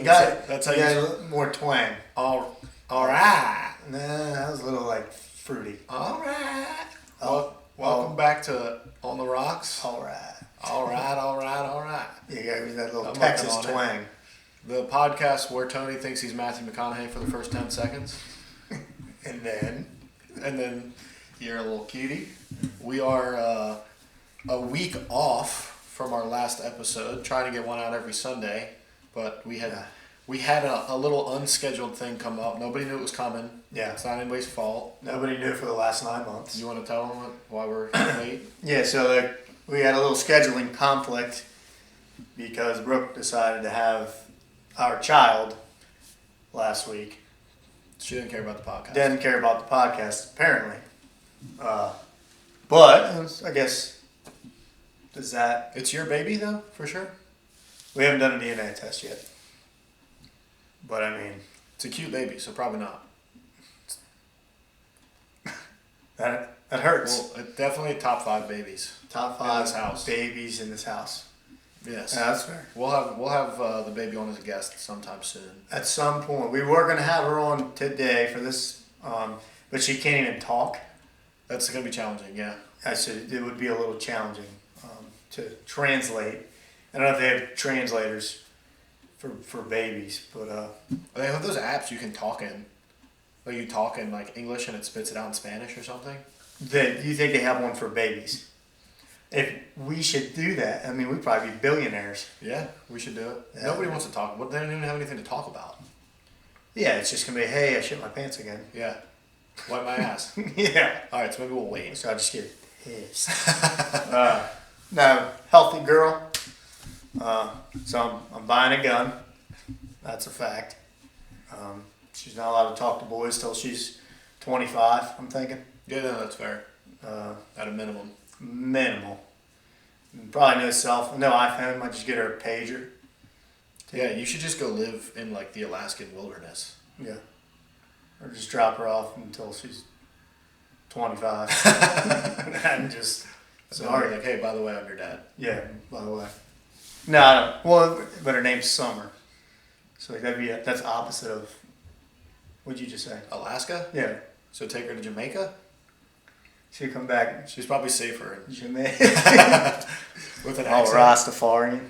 That's how you got a little more twang. All right. Nah, that was a little like fruity. All right. Welcome back to On the Rocks. All right. All right. You got that little I'm Texas working on twang. The podcast where Tony thinks he's Matthew McConaughey for the first 10 seconds. And then You're a little cutie. We are a week off from our last episode, trying to get one out every Sunday, but we had a little unscheduled thing come up. Nobody knew it was coming. Yeah. It's not anybody's fault. Nobody knew for the last 9 months. You want to tell them why we're late? Yeah, so we had a little scheduling conflict because Brooke decided to have our child last week. She didn't care about the podcast. Didn't care about the podcast, apparently. But I guess, does that... It's your baby, though, for sure? We haven't done a DNA test yet. But I mean... It's a cute baby, so probably not. That hurts. Well, definitely top 5 babies. Top 5 in this house. Babies in this house. Yes. Yeah, that's fair. We'll have the baby on as a guest sometime soon. At some point. We were going to have her on today for this, but she can't even talk. That's going to be challenging, yeah. I said it would be a little challenging to translate. I don't know if they have translators for babies, but... They have those apps you can talk in. Like you talk in like English and it spits it out in Spanish or something. You think they have one for babies? If we should do that, I mean, we'd probably be billionaires. Yeah, we should do it. Yeah. Nobody wants to talk. They don't even have anything to talk about. Yeah, it's just going to be, hey, I shit my pants again. Yeah. Wipe my ass. Yeah. All right, so maybe we'll wait. So I just get pissed. No, healthy girl. So I'm buying a gun. That's a fact. She's not allowed to talk to boys till she's 25, I'm thinking. Yeah, no, that's fair. At a minimum. Minimal. Probably no iPhone. Might just get her a pager. Yeah, you should just go live in like the Alaskan wilderness. Yeah. Or just drop her off until she's 25. And just... Sorry. Like, hey, by the way, I'm your dad. Yeah, by the way. No, I don't. Well, but her name's Summer. So like that's opposite of... What'd you just say? Alaska? Yeah. So take her to Jamaica? She'll come back. She's probably safer in Jamaica. with an Oh, accent.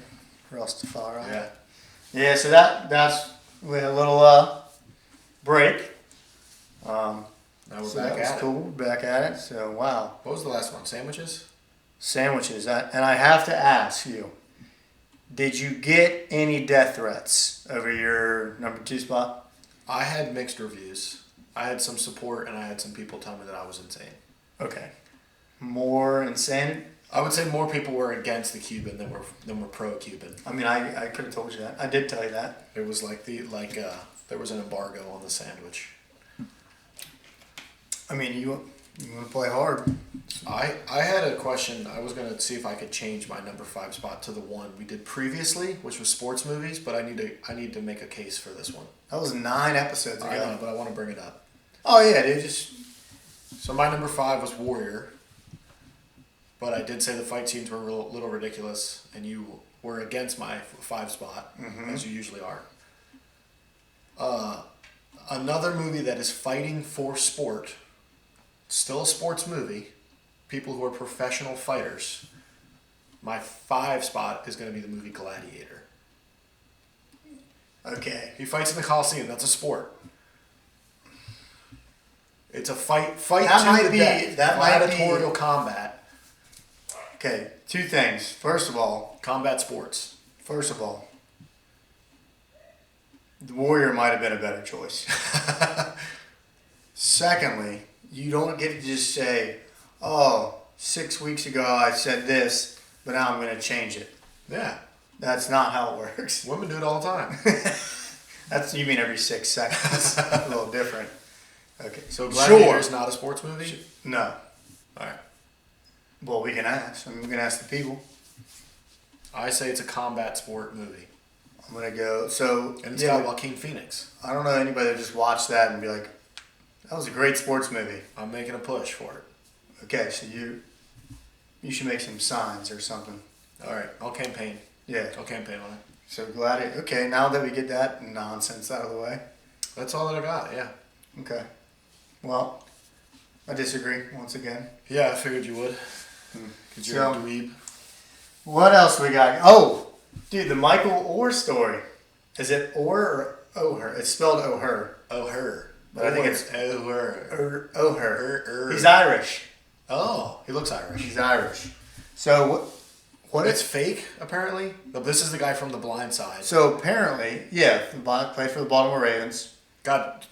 Rastafari. Yeah. Yeah, so that's... We had a little break. Now we're So back that was at cool. We're back at it. So, wow. What was the last one? Sandwiches? Sandwiches. And I have to ask you, did you get any death threats over your number 2 spot? I had mixed reviews. I had some support and I had some people tell me that I was insane. Okay. More insane? I would say more people were against the Cuban than were pro-Cuban. I mean, I could have told you that. I did tell you that. It was like there was an embargo on the sandwich. I mean, you want to play hard. I had a question. I was going to see if I could change my number 5 spot to the one we did previously, which was sports movies, but I need to make a case for this one. That was 9 episodes ago. I know, but I want to bring it up. Oh, yeah, dude. So my number 5 was Warrior, but I did say the fight scenes were a little ridiculous, and you were against my 5 spot, as you usually are. Another movie that is fighting for sport, still a sports movie, people who are professional fighters. My 5 spot is going to be the movie Gladiator. Okay. He fights in the Coliseum. That's a sport. It's a fight That to might the be- death. that might be- Gladiatorial combat. Okay, 2 things. First of all, Combat sports. the Warrior might have been a better choice. Secondly, you don't get to just say, oh, 6 weeks ago I said this, but now I'm going to change it. Yeah. That's not how it works. Women do it all the time. You mean every 6 seconds. A little different. Okay. So Gladiator is not a sports movie? No. All right. Well, we can ask. I mean, we can ask the people. I say it's a combat sport movie. I'm going to go. So, And it's got Joaquin Phoenix. I don't know anybody that just watched that and be like, that was a great sports movie. I'm making a push for it. Okay, so you should make some signs or something. All right. I'll campaign. Yeah. I'll campaign on it. So glad it. Okay, now that we get that nonsense out of the way. That's all that I got. Yeah. Okay. Well, I disagree once again. Yeah, I figured you would. Because you're a dweeb. What else we got? Oh, dude, the Michael Orr story. Is it Orr or O'Her? It's spelled O'Her. O'Her. But I think it's O'Her. O'Her. He's Irish. Oh, he looks Irish. He's Irish. So what? It's fake, apparently. But this is the guy from The Blind Side. So apparently, yeah, played for the Baltimore Ravens. Got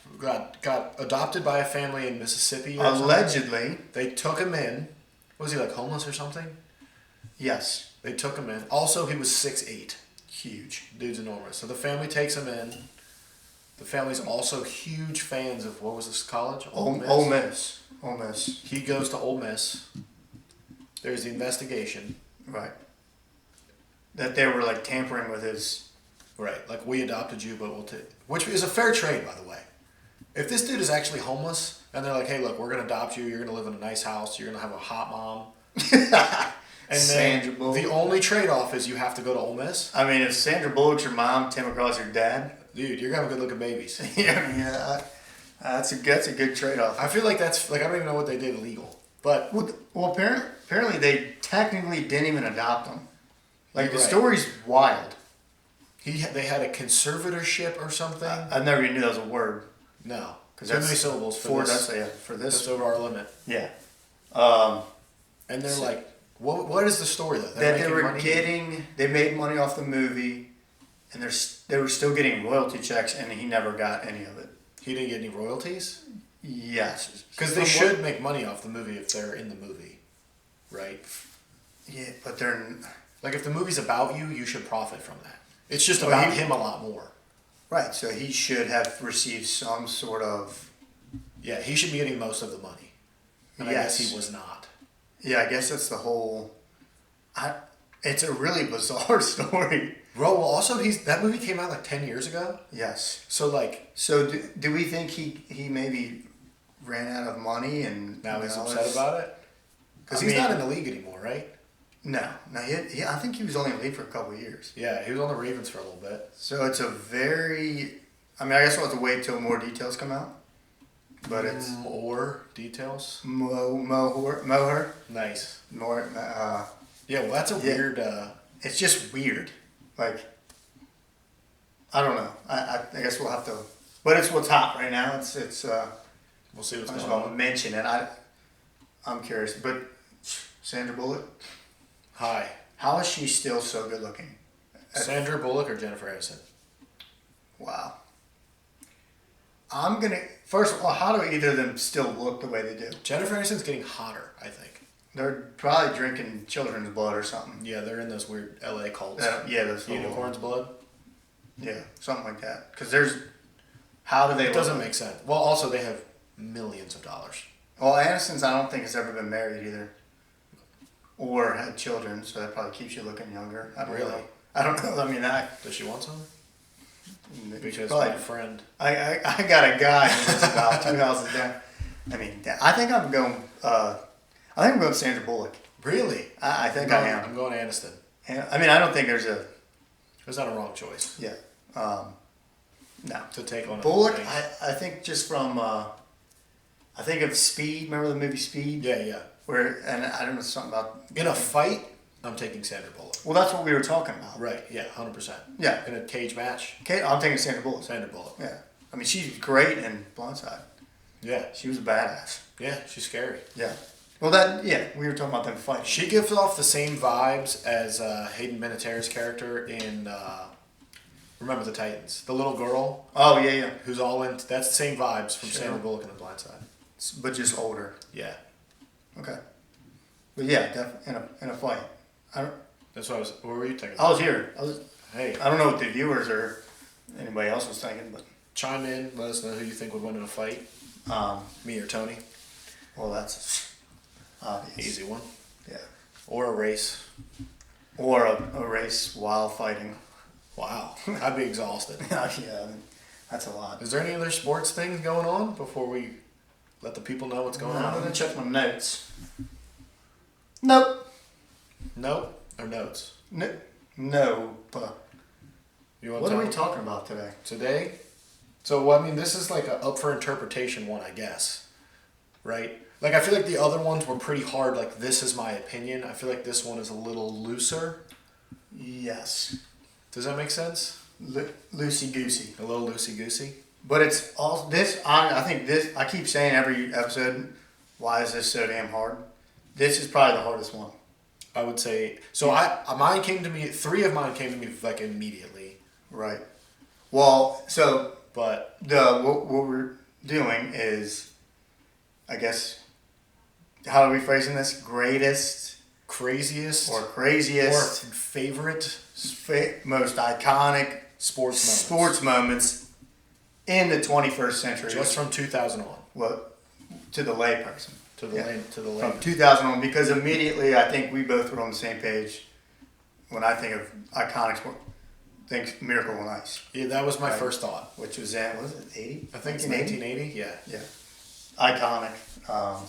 adopted by a family in Mississippi. Or Allegedly. something. They took him in. Was he like homeless or something? Yes. They took him in. Also, he was 6'8". Huge. Dude's enormous. So the family takes him in. The family's also huge fans of, what was this college? Ole Miss. Ole Miss. He goes to Ole Miss. There's the investigation. Right. That they were like tampering with his... Right. Like, we adopted you, but we'll take... Which is a fair trade, by the way. If this dude is actually homeless, and they're like, hey, look, we're going to adopt you. You're going to live in a nice house. You're going to have a hot mom. And then the only trade-off is you have to go to Ole Miss. I mean, if Sandra Bullock's your mom, Tim McGraw's your dad... Dude, you're going to have good-looking babies. yeah. That's a good trade-off. I feel like that's... Like, I don't even know what they did illegal. But... Well, apparently they technically didn't even adopt him. Like, the right. story's wild. They had a conservatorship or something. I never even knew that was a word. No. Because too many syllables for this. For this. That's over our limit. Yeah. And they're like, what is the story though? That they made money off the movie, and they were still getting royalty checks, and he never got any of it. He didn't get any royalties? Yes. Because they should make money off the movie if they're in the movie, right? Yeah, but they're... Like, if the movie's about you, you should profit from that. It's just about him a lot more. Right, so he should have received some sort of... Yeah, he should be getting most of the money. And I guess he was not. Yeah, I guess that's the whole... It's a really bizarre story. Bro, well, also, that movie came out like 10 years ago. Yes. So, like... So, do we think he maybe ran out of money and... Now he's upset about it? Because he's not in the league anymore, right? No. I think he was only in the league for a couple of years. Yeah, he was on the Ravens for a little bit. So, it's a very... I mean, I guess we'll have to wait till more details come out. But it's... More details? Moher. Nice. More... yeah, well, that's a weird... It's just weird. Like, I don't know. I guess we'll have to... But it's what's hot right now. It's we'll see what's going on. I'll mention it. I'm curious. But Sandra Bullock? Hi. How is she still so good looking? Sandra Bullock or Jennifer Aniston? Wow. I'm going to... First of all, how do either of them still look the way they do? Jennifer Aniston's getting hotter, I think. They're probably drinking children's blood or something. Yeah, they're in those weird LA cults. Yeah, those unicorn's blood. Yeah, something like that. Because there's... How do they It doesn't make sense. Well, also, they have millions of dollars. Well, Aniston's, I don't think, has ever been married either. Or had children, so that probably keeps you looking younger. I don't know. I don't know. I mean, Does she want some? Because probably, my friend... I got a guy who lives about 2 houses down. I mean, I think I'm going... I think I'm going Sandra Bullock. Really? I think I am. I'm going Aniston. And, I mean, I don't think there's a... There's not a wrong choice. Yeah. No. To take on Bullock, I think just from... I think of Speed. Remember the movie Speed? Yeah. And I don't know, something about... In a fight, I'm taking Sandra Bullock. Well, that's what we were talking about. Right, yeah, 100%. Yeah. In a cage match? Okay, I'm taking Sandra Bullock. Sandra Bullock. Yeah. I mean, she's great in Blindside. Yeah. She was a badass. Yeah, she's scary. Yeah. Well, we were talking about them fighting. She gives off the same vibes as Hayden Panettiere's character in Remember the Titans. The little girl. Oh, yeah. Who's all in... That's the same vibes from Sandra Bullock in The Blind Side. But just older. Yeah. Okay. But yeah, definitely in a fight. That's what what were you thinking? I was here. Hey. I don't know what the viewers or anybody else was thinking, but... Chime in. Let us know who you think would win in a fight. Me or Tony. Well, that's obvious. Easy one. Yeah. Or a race. Or a race while fighting. Wow. I'd be exhausted. Yeah, that's a lot. Is there any other sports things going on before we let the people know what's going on? Let me check my notes. Nope. Nope. Or notes? Nope. You want What to are we talking about today? today? So, well, I mean, this is like a up for interpretation one, I guess. Right? Like, I feel like the other ones were pretty hard. Like, this is my opinion. I feel like this one is a little looser. Yes. Does that make sense? Loosey goosey. A little loosey goosey. But it's all this. I think this. I keep saying every episode. Why is this so damn hard? This is probably the hardest one. I would say so. Mine came to me. 3 of mine came to me like immediately. Right. Well, so But what we're doing is, I guess, how are we phrasing this? Greatest craziest or craziest or favorite most iconic sports moments in the 21st century. just from 2001 What to the layperson. to the lane to the From lane. 2001, because immediately I think we both were on the same page when I think of iconic sport. Think Miracle on Ice, Yeah, that was my Right. first thought. which was in, was it 80? I think it's 1980? 1980. Yeah, Yeah. Iconic.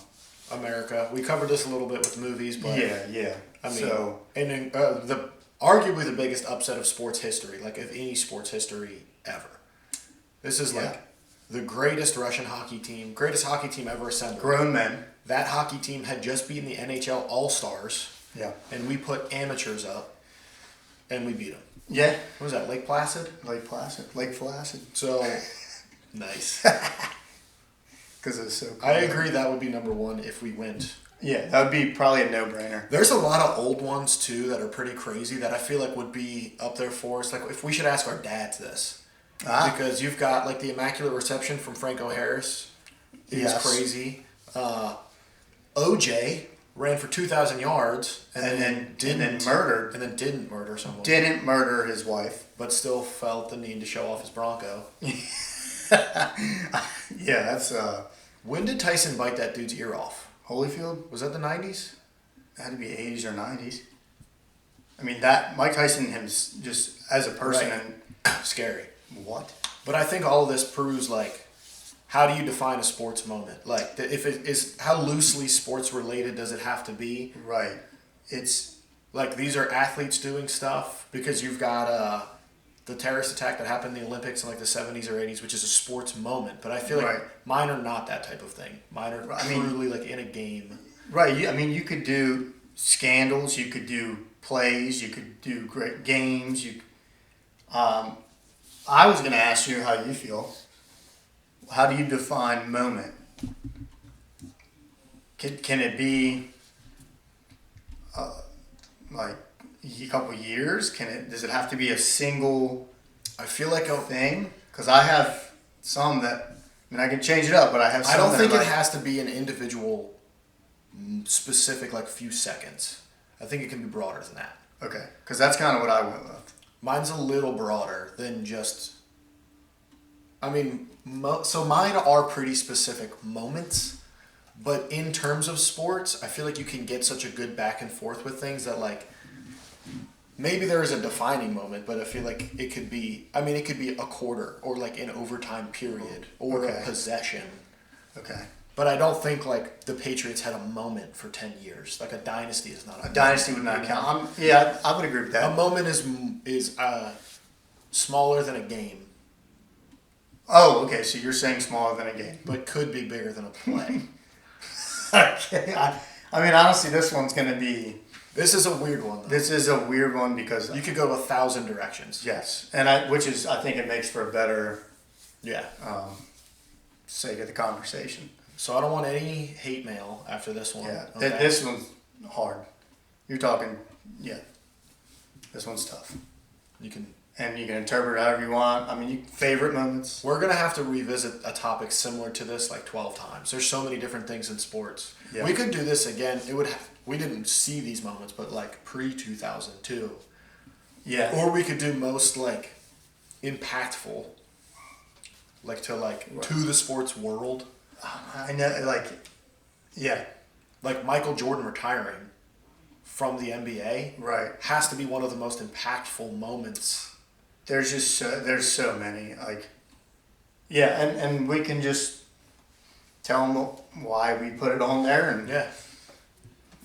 America. We covered this a little bit with movies, but Yeah. I mean, So, and then, the arguably the biggest upset of sports history, like of any sports history ever. This is Yeah. like the greatest Russian hockey team, greatest hockey team ever assembled. grown men. That hockey team had just beaten the NHL All Stars, Yeah. and we put amateurs up, and we beat them. Yeah. What was that? Lake Placid. Lake Placid. So nice. Because it was so cool. I agree. That would be number one if we went. Yeah, that would be probably a no-brainer. There's a lot of old ones too that are pretty crazy that I feel like would be up there for us. Like if we should ask our dads this, because you've got like the Immaculate Reception from Franco Harris. He's Yes. crazy. OJ ran for 2,000 yards and then didn't murder someone. Didn't murder his wife. But still felt the need to show off his Bronco. Yeah, that's When did Tyson bite that dude's ear off? Holyfield. Was that the 90s? It had to be 80s or 90s. I mean, that Mike Tyson, him just as a person, Right. and Scary. what? But I think all of this proves like, how do you define a sports moment? Like, if it is, how loosely sports related does it have to be? Right. It's Like, these are athletes doing stuff because you've got the terrorist attack that happened in the Olympics in like the 70s or 80s, which is a sports moment. But I feel like Right. mine are not that type of thing. Mine are truly like in a game. right. I mean, you could do scandals. You could do plays. You could do great games. I was going to ask you how you feel. How do you define moment? Can it be like a couple years? Does it have to be a single I feel like thing? Because I have some that, I mean, I can change it up, but I have some I don't that think are it like, has to be an individual, specific like few seconds. I think it can be broader than that. okay, because that's kind of what I went with. Mine's a little broader than just. I mean, so mine are pretty specific moments, but in terms of sports, I feel like you can get such a good back and forth with things that like. Maybe there is a defining moment, but I feel like it could be. I mean, it could be a quarter or like an overtime period or Okay. a possession. Okay. But I don't think like the Patriots had a moment for 10 years. Like a dynasty is not A dynasty would not count. I would agree with A that. moment is smaller than a game, Oh, okay, so you're saying smaller than a game. but could be bigger than a play. Okay. I mean, honestly, this one's going to be, This is a weird one though. this is a weird one because, You could go 1,000 directions. yes, which is, I think it makes for a better Yeah. sake of the conversation. So I don't want any hate mail after this one. Yeah, okay? this one's hard. You're talking, yeah, this one's tough. You can. And you can interpret it however you want. I mean, favorite moments. We're gonna have to revisit a topic similar to this like 12 times. There's so many different things in sports. Yeah. We could do this again. It would. We didn't see these moments, but like pre-2002. Yeah. Or we could do most like impactful, like to the sports world, I know, like, yeah, like Michael Jordan retiring from the NBA right. has to be one of the most impactful moments. There's just there's so many, like, yeah, and we can just tell them why we put it on there, and Yeah.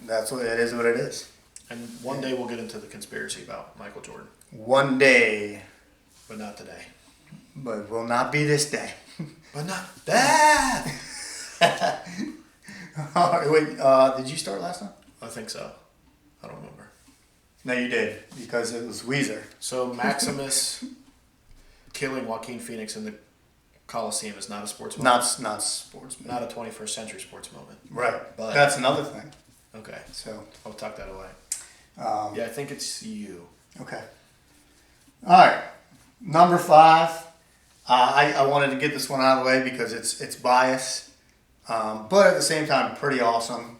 that's what it is. What it is. And one day we'll get into the conspiracy about Michael Jordan. One day, But not today. But will not be this day. But not that. All right, wait, did you start last time? I think so. I don't remember. No, you did, because it was Weezer. So Maximus killing Joaquin Phoenix in the Coliseum is not a sports moment? Not sports. Not a 21st century sports moment. Right, But that's another thing. Okay. So, I'll tuck that away. yeah, I think it's you. Okay. All right, number 5. I wanted to get this one out of the way because it's biased, but at the same time pretty awesome.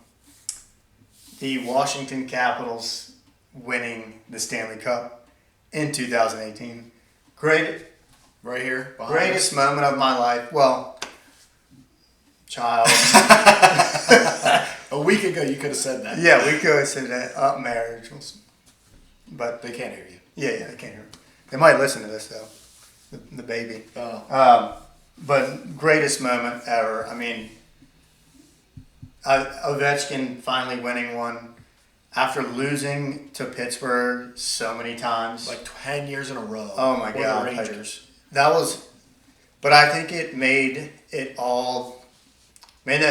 The Washington Capitals winning the Stanley Cup in 2018. Right here. Greatest moment of my life. Well, child. A week ago you could have said that. Yeah, we could have said that. Marriage. But They can't hear you. yeah, they can't hear. They might listen to this though. The baby. Oh. But greatest moment ever. I mean, Ovechkin finally winning one after losing to Pittsburgh so many times. Like 10 years in a row. Oh my Or God. The Rangers. That was, but I think it made that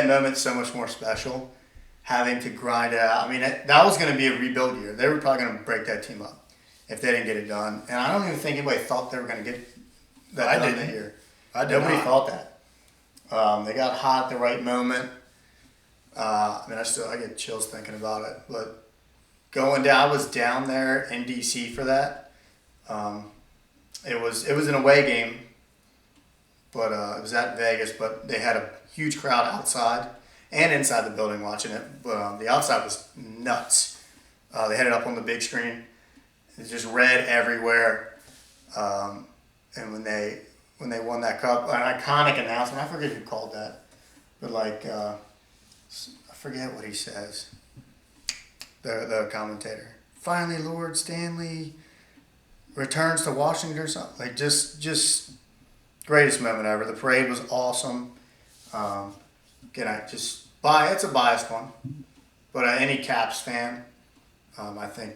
moment so much more special. Having to grind it out. I mean, that was going to be a rebuild year. They were probably going to break that team up if they didn't get it done. And I don't even think anybody thought they were going to get that done that year. Nobody thought that. They got hot at the right moment. I mean, I get chills thinking about it. But going down, I was down there in DC for that. It was an away game, but it was at Vegas. But they had a huge crowd outside and inside the building watching it. But the outside was nuts. They had it up on the big screen. It's just red everywhere. And when they won that cup, an iconic announcement. I forget who called that, but I forget what he says. The commentator. Finally, Lord Stanley returns to Washington or something. Like just greatest moment ever. The parade was awesome. Again, it's a biased one, but any Caps fan, I think,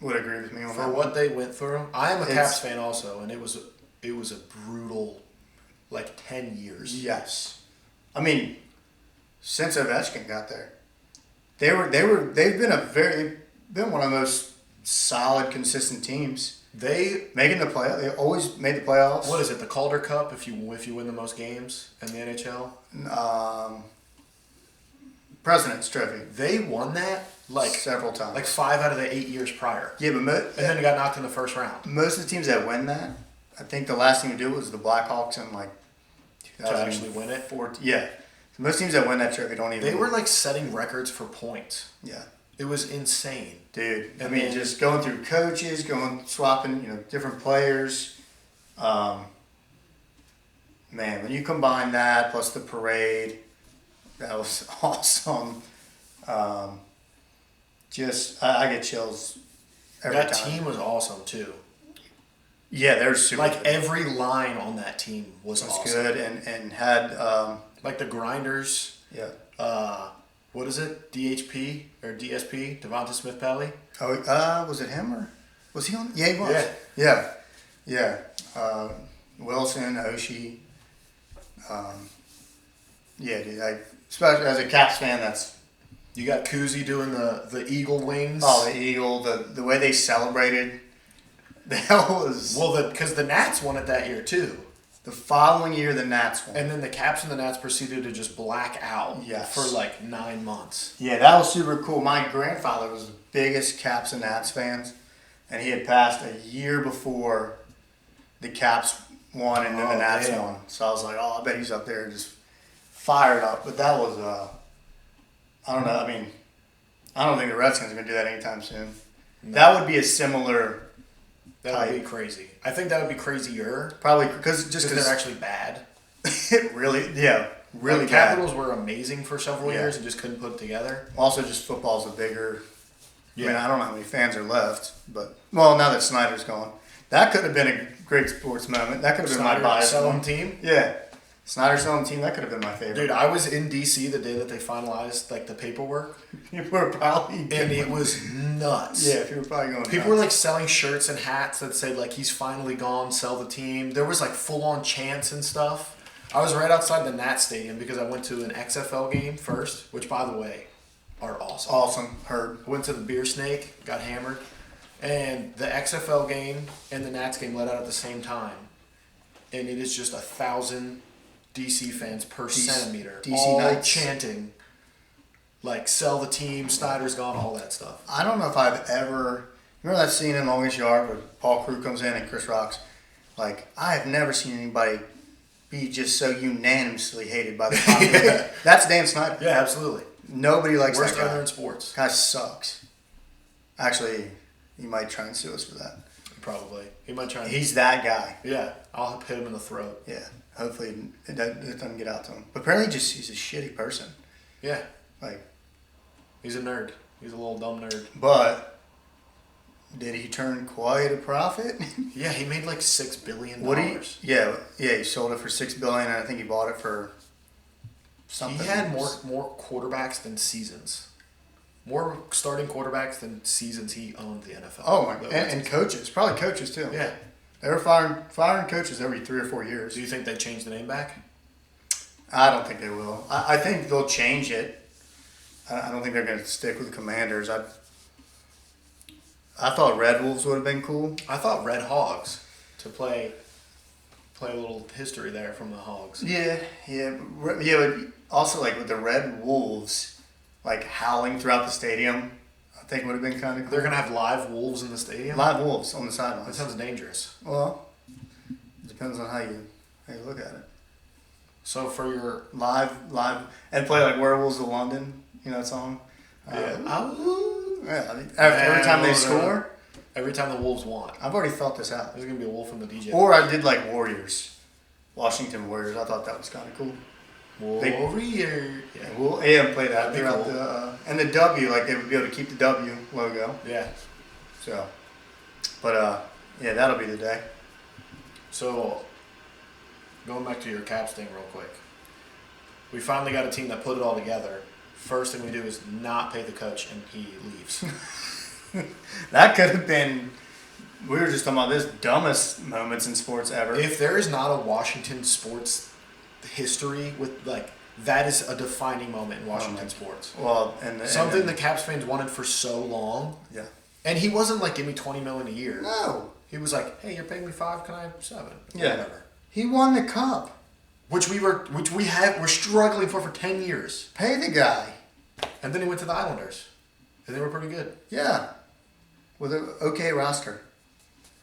would agree with me on that. For what they went through, I am a Caps fan also, and it was a brutal, 10 years. Yes, I mean, since Ovechkin got there, they've been one of the most solid, consistent teams. They making the play. They always made the playoffs. What is it? The Calder Cup. If you win the most games in the NHL. President's Trophy. They won that several times. 5 out of the 8 years prior. Yeah, but and then they got knocked in the first round. Most of the teams that win that, I think the last thing to do was the Blackhawks in 2000 to actually win it. Yeah, so most teams that win that trophy don't even. They were setting records for points. Yeah, it was insane, dude. I mean, just going through coaches, swapping, different players. Man, when you combine that plus the parade, that was awesome. I get chills every time. That team was awesome too. Yeah, they're super good. Every line on that team was awesome. Good and had the Grinders. Yeah. What is it? DHP or DSP? Devonta Smith-Pelly. Oh, was it him or was he on? Yeah, he was. Yeah. Wilson, Oshie. Yeah, dude. Especially as a Caps fan, that's. You got Kuzi doing the eagle wings. Oh, the eagle! The way they celebrated. That was because the Nats won it that year too. The following year, the Nats won. And then the Caps and the Nats proceeded to just black out for 9 months. Yeah, that was super cool. My grandfather was the biggest Caps and Nats fans, and he had passed a year before the Caps won and then the Nats won. So I was like, I bet he's up there just fired up. But that was, I don't know. I mean, I don't think the Redskins are going to do that anytime soon. No. That would be a similar... That would be crazy. I think that would be crazier. Probably because they're actually bad. Really bad. Capitals were amazing for several years and just couldn't put it together. Also, just football's a bigger. Yeah. I mean, I don't know how many fans are left, but now that Snyder's gone, that could have been a great sports moment. That could have been my bias selling team. Yeah, Snyder selling team, that could have been my favorite. Dude, I was in DC the day that they finalized like the paperwork, You were probably and it was nuts. Yeah, if you were probably going. People were like selling shirts and hats that said like he's finally gone, sell the team. There was like full on chants and stuff. I was right outside the Nat Stadium because I went to an XFL game first, which by the way, are awesome. Awesome. Heard. Went to the Beer Snake, got hammered, and the XFL game and the Nats game let out at the same time, and it is just 1,000 DC fans per centimeter, DC all Knights. chanting, like sell the team, Snyder's gone, all that stuff. I don't know if I've ever remember that scene in Longest Yard where Paul Crew comes in and Chris Rocks. Like I have never seen anybody be just so unanimously hated by the populace. Yeah. That's Dan Snyder. Yeah, absolutely. Nobody likes Worst that guy. owner in sports. Guy sucks. Actually, he might try and sue us for that. Probably. He might try and... He's that guy. Yeah, I'll hit him in the throat. Yeah. Hopefully it doesn't get out to him. But apparently he's a shitty person. Yeah. Like, he's a nerd. He's a little dumb nerd. But did he turn quite a profit? Yeah, he made like $6 billion. Yeah, he sold it for $6 billion, and I think he bought it for something. He had more quarterbacks than seasons. More starting quarterbacks than seasons he owned the NFL. Oh my! And coaches, probably coaches too. Yeah. They were firing coaches every 3 or 4 years. Do you think they changed the name back? I don't think they will. I think they'll change it. I don't think they're going to stick with the Commanders. I thought Red Wolves would have been cool. I thought Red Hogs to play a little history there from the Hogs. Yeah. But also, like with the Red Wolves, like howling throughout the stadium, I think would have been kind of cool. They're gonna have live wolves in the stadium. Live wolves on the That sidelines. sounds dangerous. Well, it depends on how you look at it. So for your Live, and play like Werewolves of London. You know that song? yeah, Yeah. I mean, every time they score, every time the Wolves won, I've already thought this out. there's gonna be a wolf in the DJ. Or I did like Warriors, Washington Warriors. I thought that was kind of cool. Warrior. Yeah, we'll play that That'd be throughout cool. the and the W, like they would be able to keep the W logo. Yeah. So, but yeah, that'll be the day. So, going back to your Caps thing real quick. We finally got a team that put it all together. First thing we do is not pay the coach, and he leaves. That could have been. We were just talking about this dumbest moments in sports ever. If there is not a Washington sports history with like that is a defining moment in Washington sports. Well, Something the Caps fans wanted for so long. Yeah. And he wasn't like, give me $20 million a year. No. He was like, hey, you're paying me $5, can I have $7? Yeah. Whatever. He won the cup. We're struggling for 10 years. Pay the guy. And then he went to the Islanders. And they were pretty good. Yeah. With an okay roster.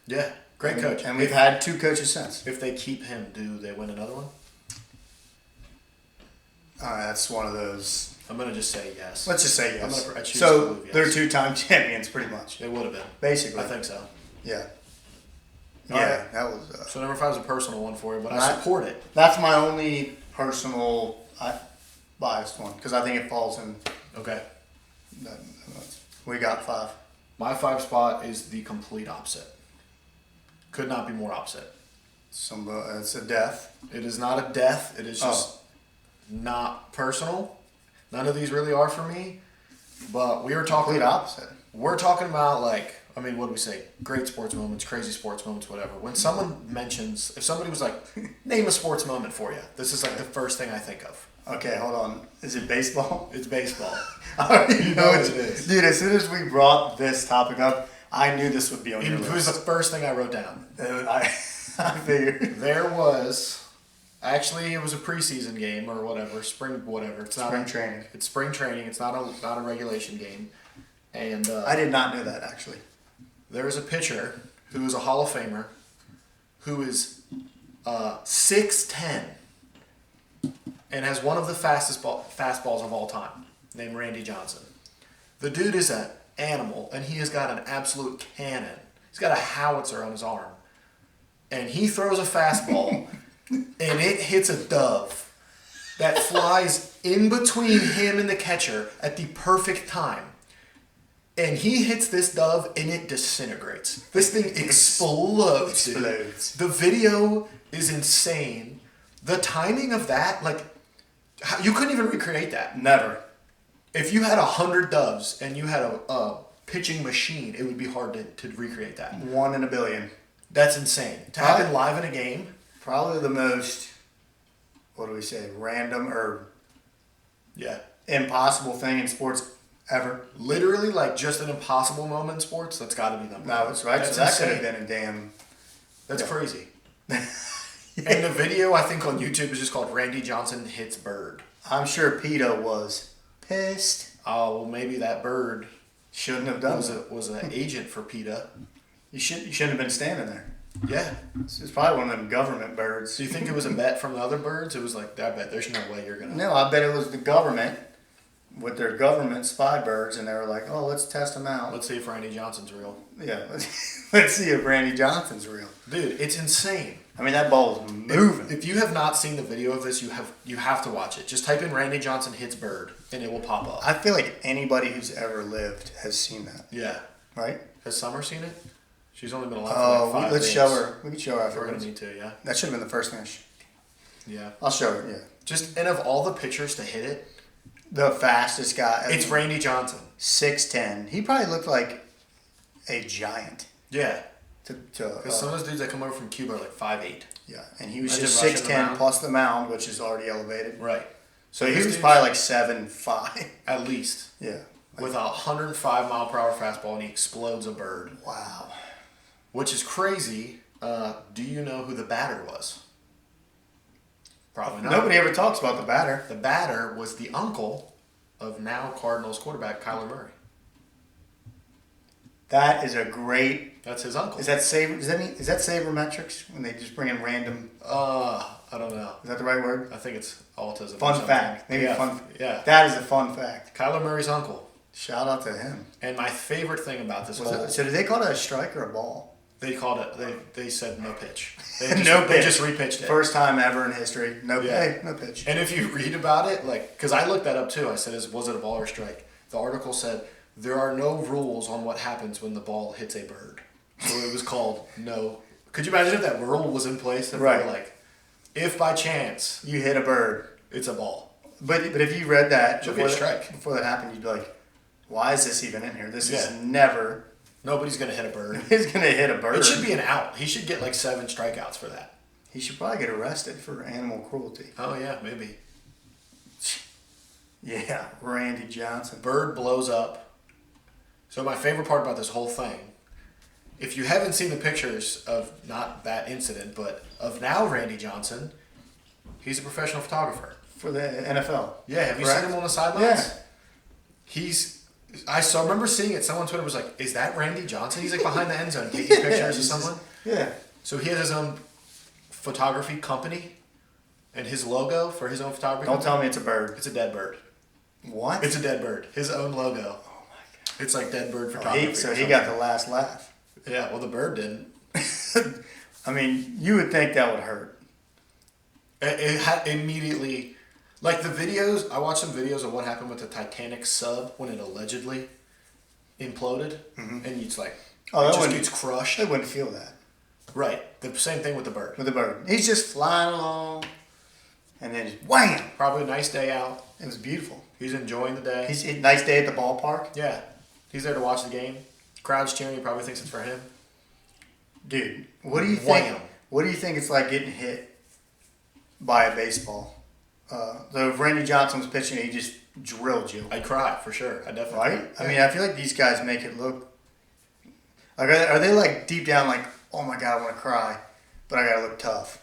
Yeah. Great coach. And we've had 2 coaches since. If they keep him, do they win another one? That's one of those. I'm going to just say yes. Let's just say yes. I choose to So believe yes. they're 2-time champions, pretty much. They would have been. Basically. I think so. Yeah. All Yeah, right. that was. So number 5 is a personal one for you, but I support it. That's my only personal biased one because I think it falls in. Okay. We got 5. My 5 spot is the complete opposite. Could not be more opposite. It's a death. It is not a death. It is just not personal. None of these really are for me. But we were talking. Complete opposite. We're talking about like, I mean, what do we say? Great sports moments, crazy sports moments, whatever. When someone mentions, if somebody was like, name a sports moment for you, this is like the first thing I think of. Okay, hold on. Is it baseball? It's baseball. I already know it it is. Dude, as soon as we brought this topic up, I knew this would be on your It was the list. first thing I wrote down. I figured. There was, actually, it was a preseason game or whatever, spring whatever. It's not Spring training. It's spring training. It's not a regulation game. And I did not know that, actually. there is a pitcher who is a Hall of Famer who is 6'10" and has one of the fastest fastballs of all time, named Randy Johnson. The dude is an animal, and he has got an absolute cannon. He's got a howitzer on his arm. And he throws a fastball, and it hits a dove that flies in between him and the catcher at the perfect time. And he hits this dove, and it disintegrates. This thing explodes. Explodes. The video is insane. The timing of that, like, you couldn't even recreate that. Never. If you had 100 doves and you had a pitching machine, it would be hard to recreate that. 1 in a billion. That's insane. To happen live in a game. Probably the most, what do we say, random or Yeah. impossible thing in sports ever. Literally, like, just an impossible moment in sports, that's got to be number one. No, it's right. That's So that insane. could have been a damn. That's crazy. And the video, I think, on YouTube is just called Randy Johnson Hits Bird. I'm sure Pito was pissed. Oh, well, maybe that bird Shouldn't have done it. was an agent for PETA. You shouldn't have been standing there. Yeah. It's probably one of them government birds. Do you think it was a bet from the other birds? It was like, I bet there's no way you're going to. No, I bet it was the government with their government spy birds, and they were like, "Oh, let's test them out. Let's see if Randy Johnson's real. Yeah, let's see if Randy Johnson's real." Dude, it's insane. I mean, that ball's moving. If you have not seen the video of this, you have to watch it. Just type in Randy Johnson hits bird, and it will pop up. I feel like anybody who's ever lived has seen that, Yeah. right? Has Summer seen it? She's only been alive Oh, for like 5 let's days. show her. We can show her We're going afterwards. to need to, yeah. That should have been the first thing. Yeah. I'll show her. Yeah, Just, and of all the pitchers to hit it, the fastest guy. it's Randy Johnson. 6'10". He probably looked like a giant. Yeah. Because Some of those dudes that come over from Cuba are like 5'8". yeah, and he was Imagine just rushing 6'10" around. plus the mound, which is already elevated. Right. So he These was dudes- probably like 7'5". At least. Yeah. With a 105 mile per hour fastball, and he explodes a bird. Wow. Which is crazy. Do you know who the batter was? Probably not. Nobody ever talks about the batter. The batter was the uncle of now Cardinals quarterback Kyler Murray. That is a great. That's his uncle. Is that sabermetrics when they just bring in random? I don't know. Is that the right word? I think it's autism. or Fun something. fact. Maybe yeah, fun. Yeah. That is a fun fact. Kyler Murray's uncle. Shout out to him. And my favorite thing about this whole... So did they call it a strike or a ball? They called it... They said no pitch. They Pitch. just repitched it. First time ever in history. No. Yeah. Hey, no pitch. And if you read about it, like... Because I looked that up too. I said, was it a ball or a strike? The article said, there are no rules on what happens when the ball hits a bird. So it was called no... Could you imagine if that rule was in place? If Right. they were like, if by chance You hit a bird. it's a ball. But if you read that Should be a strike. before that happened, you'd be like, why is this even in here? This is Yeah. never. Nobody's going to hit a bird. He's gonna hit a bird. It should be an out. He should get like 7 strikeouts for that. He should probably get arrested for animal cruelty. Oh, yeah, maybe. Yeah, Randy Johnson. Bird blows up. So my favorite part about this whole thing, if you haven't seen the pictures of not that incident, but of now Randy Johnson, he's a professional photographer. For the NFL. Yeah, have you Correct. seen him on the sidelines? Yeah. I remember seeing it. Someone on Twitter was like, "Is that Randy Johnson?" He's like behind the end zone taking pictures of he's just- someone. Yeah. So he has his own photography company, and his logo for his own photography. Don't company, tell me it's a bird. it's a dead bird. What? It's a dead bird. His own logo. Oh my It's like dead bird god. photography. So or he got something. the last laugh. Yeah, well, the bird didn't. I mean, you would think that would hurt. It had immediately, like the videos. I watched some videos of what happened with the Titanic sub when it allegedly imploded, and it's like Oh, it that just wouldn't- gets crushed. They wouldn't feel that Right. The same thing with the bird. with the bird. He's just flying along, and then just wham! Probably a nice day out. It was beautiful. He's enjoying the day. He's a nice day at the ballpark. Yeah. He's there to watch the game. Crowd's cheering. He probably thinks it's for him. Dude, what do you think? Wham. What do you think it's like getting hit by a baseball? So if Randy Johnson was pitching, he just drilled you, I'd cry for sure. I definitely. right? I mean, I feel like these guys make it look like are they like deep down like, oh my god, I want to cry, but I gotta look tough.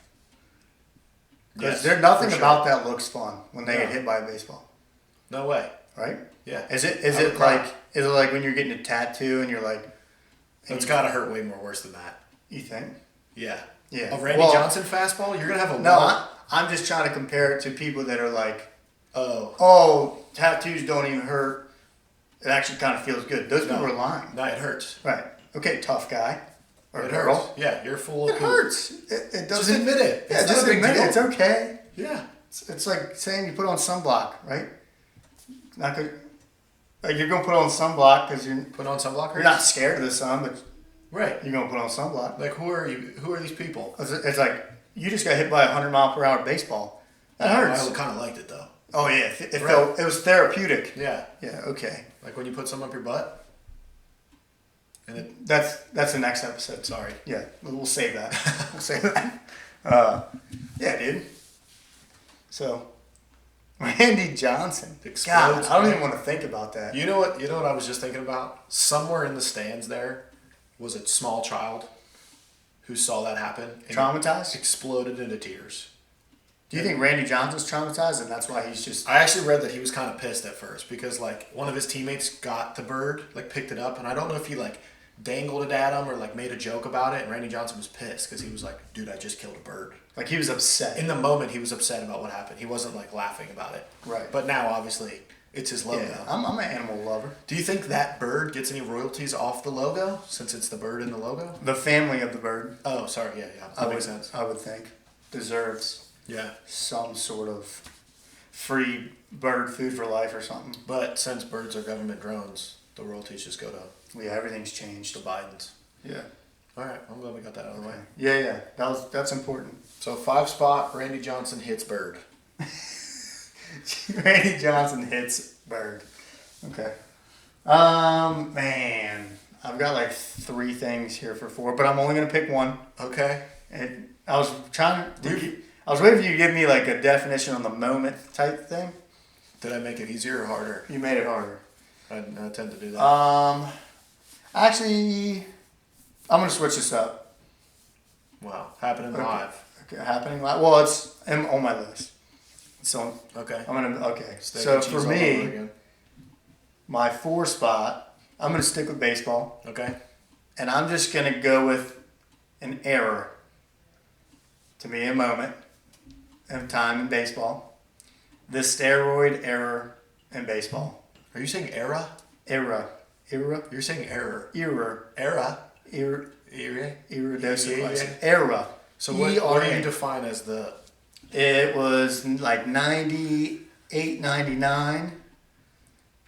Because Yes, there's nothing for sure. about that looks fun when they No. get hit by a baseball, No way. right? Yeah. Is I would it cry. like when you're getting a tattoo and you're like, It's got to hurt way more worse than that. you think? Yeah. Yeah. A Randy Well, Johnson fastball, you're gonna have a No, wall. I'm just trying to compare it to people that are like, Oh. oh, tattoos don't even hurt. It actually kind of feels good. Those people No. are lying. No, it hurts. Right. Okay, tough guy. Or It girl. hurts. Yeah, you're full of It poop. hurts. It doesn't. Just admit it. Yeah, It's just not a big admit it. deal. It's okay. Yeah. It's like saying you put on sunblock, right? Not good. Like you're gonna put on sunblock because Put on sunblock. you're not scared of the sun, but Right. you're gonna put on sunblock. Like, who are you? Who are these people? It's like you just got hit by a 100-mile-per-hour baseball. That hurts. I kind of liked it though. Oh yeah, it was therapeutic. Yeah. Yeah. Okay. Like when you put something up your butt. And it, That's the next episode. sorry. Yeah, we'll save that. We'll save that. Yeah, dude. So, Randy Johnson. Explodes, God, I don't man. even want to think about that. You know what? You know what I was just thinking about. Somewhere in the stands there was a small child who saw that happen. And Traumatized? exploded into tears. Do you think Randy Johnson's traumatized and that's why he's just... I actually read that he was kind of pissed at first because like one of his teammates got the bird, like picked it up, and I don't know if he like dangled it at him or like made a joke about it, and Randy Johnson was pissed because he was like, dude, I just killed a bird. Like, he was upset. In the moment, he was upset about what happened. He wasn't like laughing about it. Right. But now, obviously, it's his logo. Yeah, I'm an animal lover. Do you think that bird gets any royalties off the logo since it's the bird in the logo? The family of the bird, Oh, sorry. Yeah. That makes sense. I would think, deserves Yeah. some sort of free bird food for life or something. But since birds are government drones, the royalties just go to Yeah, everything's changed. the Bidens. Yeah. All right. I'm glad we got that out of the way. Yeah. That's important. So 5 spot, Randy Johnson hits bird. Randy Johnson hits bird. Okay. Man, I've got like 3 things here for 4, but I'm only gonna pick one. Okay. And I was I was waiting for you to give me like a definition on the moment type thing. Did I make it easier or harder? You made it harder. I tend to do that. Actually, I'm gonna switch this up. Wow. Happening live. Okay, happening live. Well, it's on my list. So Okay. okay. Steak So and cheese for all over me, again. my 4 spot, I'm gonna stick with baseball, Okay. and I'm just gonna go with an error. To me, a moment of time in baseball. The steroid error in baseball. Are you saying era? Era. You're saying error. Era. Era? Era. Era? Iridosis. Era. So what do E-R-A. you define as the... It was like 98, 99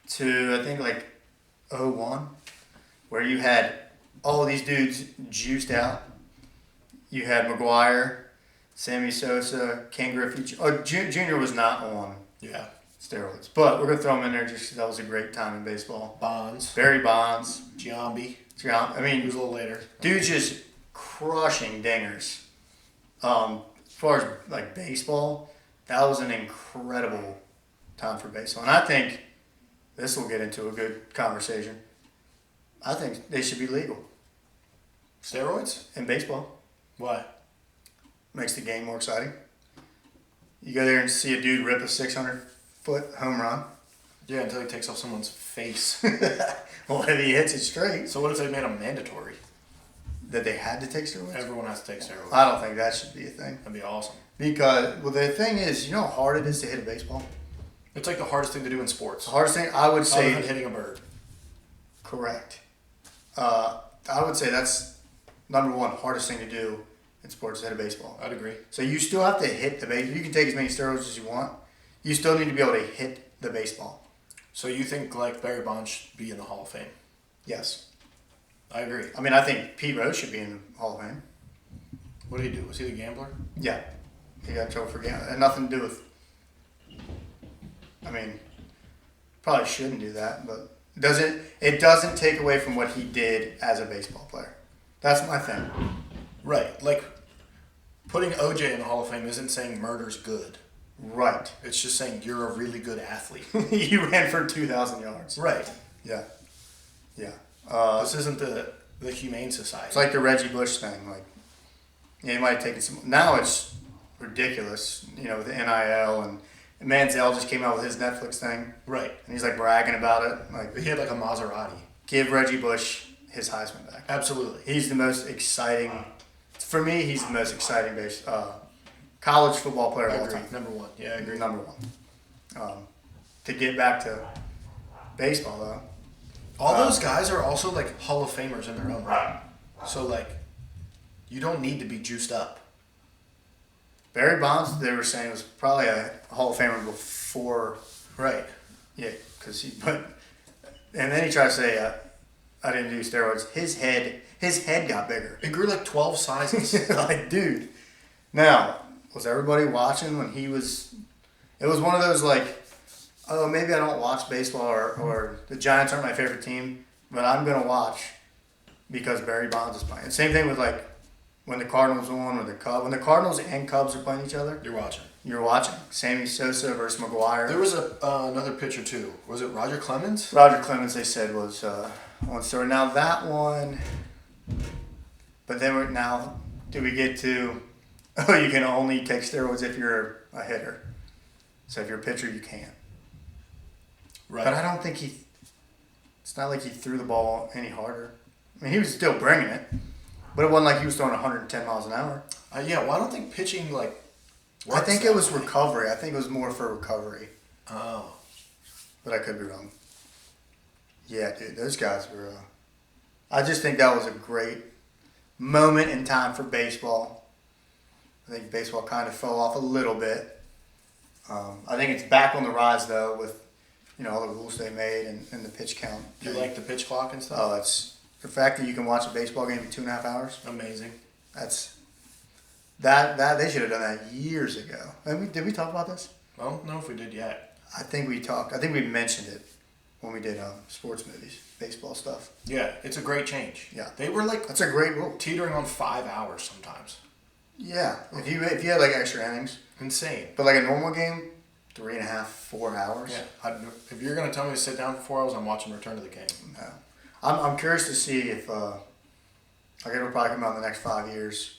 to I think like 01, where you had all these dudes juiced out. You had McGuire, Sammy Sosa, Ken Griffey. Oh, Junior was not on Yeah. steroids, but we're gonna throw him in there just because that was a great time in baseball. Bonds. Barry Bonds, Giambi. I mean, He was a little later. dude's just crushing dingers. As far as like baseball, that was an incredible time for baseball, and I think this will get into a good conversation. I think they should be legal Steroids? in baseball. Why? Makes the game more exciting. You go there and see a dude rip a 600-foot home run. Yeah, until he takes off someone's face. Well, if he hits it straight, So what if they made them mandatory? that they had to take steroids. Everyone has to take steroids. I don't think that should be a thing. That'd be awesome. Because, well, the thing is, you know how hard it is to hit a baseball? It's like the hardest thing to do in sports. The hardest thing, I would Other say, than hitting a bird. correct. I would say that's number 1 hardest thing to do in sports is hit a baseball. I'd agree. So you still have to hit the base. You can take as many steroids as you want. You still need to be able to hit the baseball. So you think like Barry Bonds should be in the Hall of Fame? Yes. I agree. I mean, I think Pete Rose should be in the Hall of Fame. What did he do? Was he the gambler? Yeah. He got in trouble for gambling. It had nothing to do with. I mean, probably shouldn't do that, but it doesn't take away from what he did as a baseball player. That's my thing. Right. Like putting OJ in the Hall of Fame isn't saying murder's good. Right. It's just saying you're a really good athlete. He ran for 2,000 yards. Right. Yeah. Yeah. This isn't the Humane Society. It's like the Reggie Bush thing. Like, yeah, he might have taken some. Now it's ridiculous, you know, with the NIL and Manziel just came out with his Netflix thing, right. and he's like bragging about it. Like, He had like a Maserati. give Reggie Bush his Heisman back. Absolutely. He's the most exciting. For me, he's the most exciting college football player I of all agree. time. Number 1. Yeah, I agree. Number 1. To get back to baseball, though. All those guys are also like Hall of Famers in their own right. So like, you don't need to be juiced up. Barry Bonds, they were saying, was probably a Hall of Famer before. Right. Yeah, because and then he tried to say, I didn't do steroids. His head got bigger. It grew like 12 sizes. Like, dude. Now, was everybody watching when he was? It was one of those like, oh, maybe I don't watch baseball or the Giants aren't my favorite team, but I'm gonna watch because Barry Bonds is playing. And same thing with like when the Cardinals won or the Cubs. When the Cardinals and Cubs are playing each other, You're watching. you're watching. Sammy Sosa versus McGuire. There was another pitcher too. Was it Roger Clemens? Roger Clemens, they said, was on story. Now that one, but then now, do we get to? Oh, you can only take steroids if you're a hitter. So if you're a pitcher, you can't. Right. But I don't think he. It's not like he threw the ball any harder. I mean, he was still bringing it, but it wasn't like he was throwing 110 miles an hour. Yeah, well, I don't think pitching like. I think it was way. recovery. I think it was more for recovery. Oh. But I could be wrong. Yeah, dude, those guys were. I just think that was a great moment in time for baseball. I think baseball kind of fell off a little bit. I think it's back on the rise though with, all the rules they made and the pitch count. You like the pitch clock and stuff? Oh, that's the fact that you can watch a baseball game in 2.5 hours. Amazing. That's that they should have done that years ago. Did we talk about this? I don't know if we did yet. I think we talked. I think we mentioned it when we did sports movies, baseball stuff. Yeah, it's a great change. Yeah, they were like that's a great rule. Teetering on 5 hours sometimes. Yeah, if you had like extra innings, insane. But like a normal game, 3.5, 4 hours. Yeah, if you're gonna tell me to sit down for 4 hours, I'm watching Return to the King. No, I'm curious to see if it'll probably come out in the next 5 years.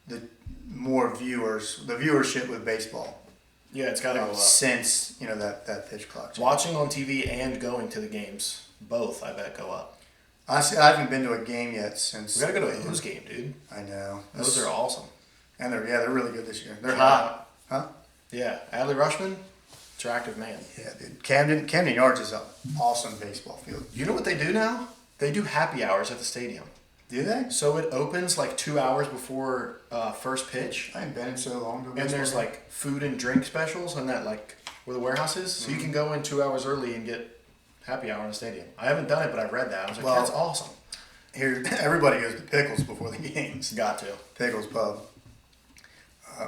The viewership with baseball. Yeah, it's got to go up since that pitch clock. Watching on TV and going to the games, both I bet go up. Honestly, I haven't been to a game yet since. We gotta go to a Who's game, dude. I know. Those are awesome. And they're really good this year. They're hot. Huh? Yeah. Adley Rushman, attractive man. Yeah, dude. Camden Yards is an awesome baseball field. You know what they do now? They do happy hours at the stadium. Do they? So it opens like 2 hours before first pitch. I ain't been in so long. And there's like food and drink specials on that, like where the warehouse is. So you can go in 2 hours early and get happy hour in the stadium. I haven't done it, but I've read that. I was like, that's awesome. Here, everybody goes to Pickles before the games. Got to. Pickles Pub.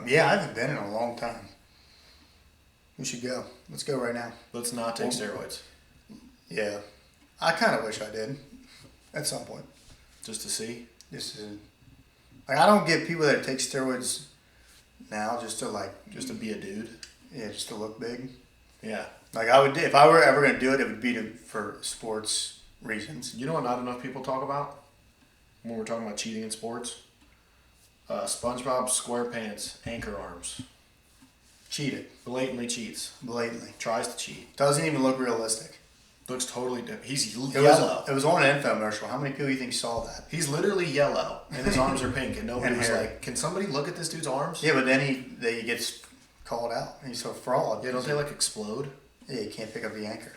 Yeah, I haven't been in a long time. We should go. Let's go right now. Let's not take steroids. Yeah. I kind of wish I did at some point. Just to see? I don't get people that take steroids now just to be a dude. Yeah, just to look big. Yeah. Like I would, if I were ever going to do it, it would be for sports reasons. You know what not enough people talk about when we're talking about cheating in sports? SpongeBob SquarePants anchor arms. Cheated. Blatantly cheats. Blatantly. Tries to cheat. Doesn't even look realistic. Looks totally different. He's yellow. It was on an infomercial. How many people do you think saw that? He's literally yellow, and his arms are pink, and nobody was like, can somebody look at this dude's arms? Yeah, but then he gets called out. He's a fraud. Yeah, don't they like explode? Yeah, you can't pick up the anchor.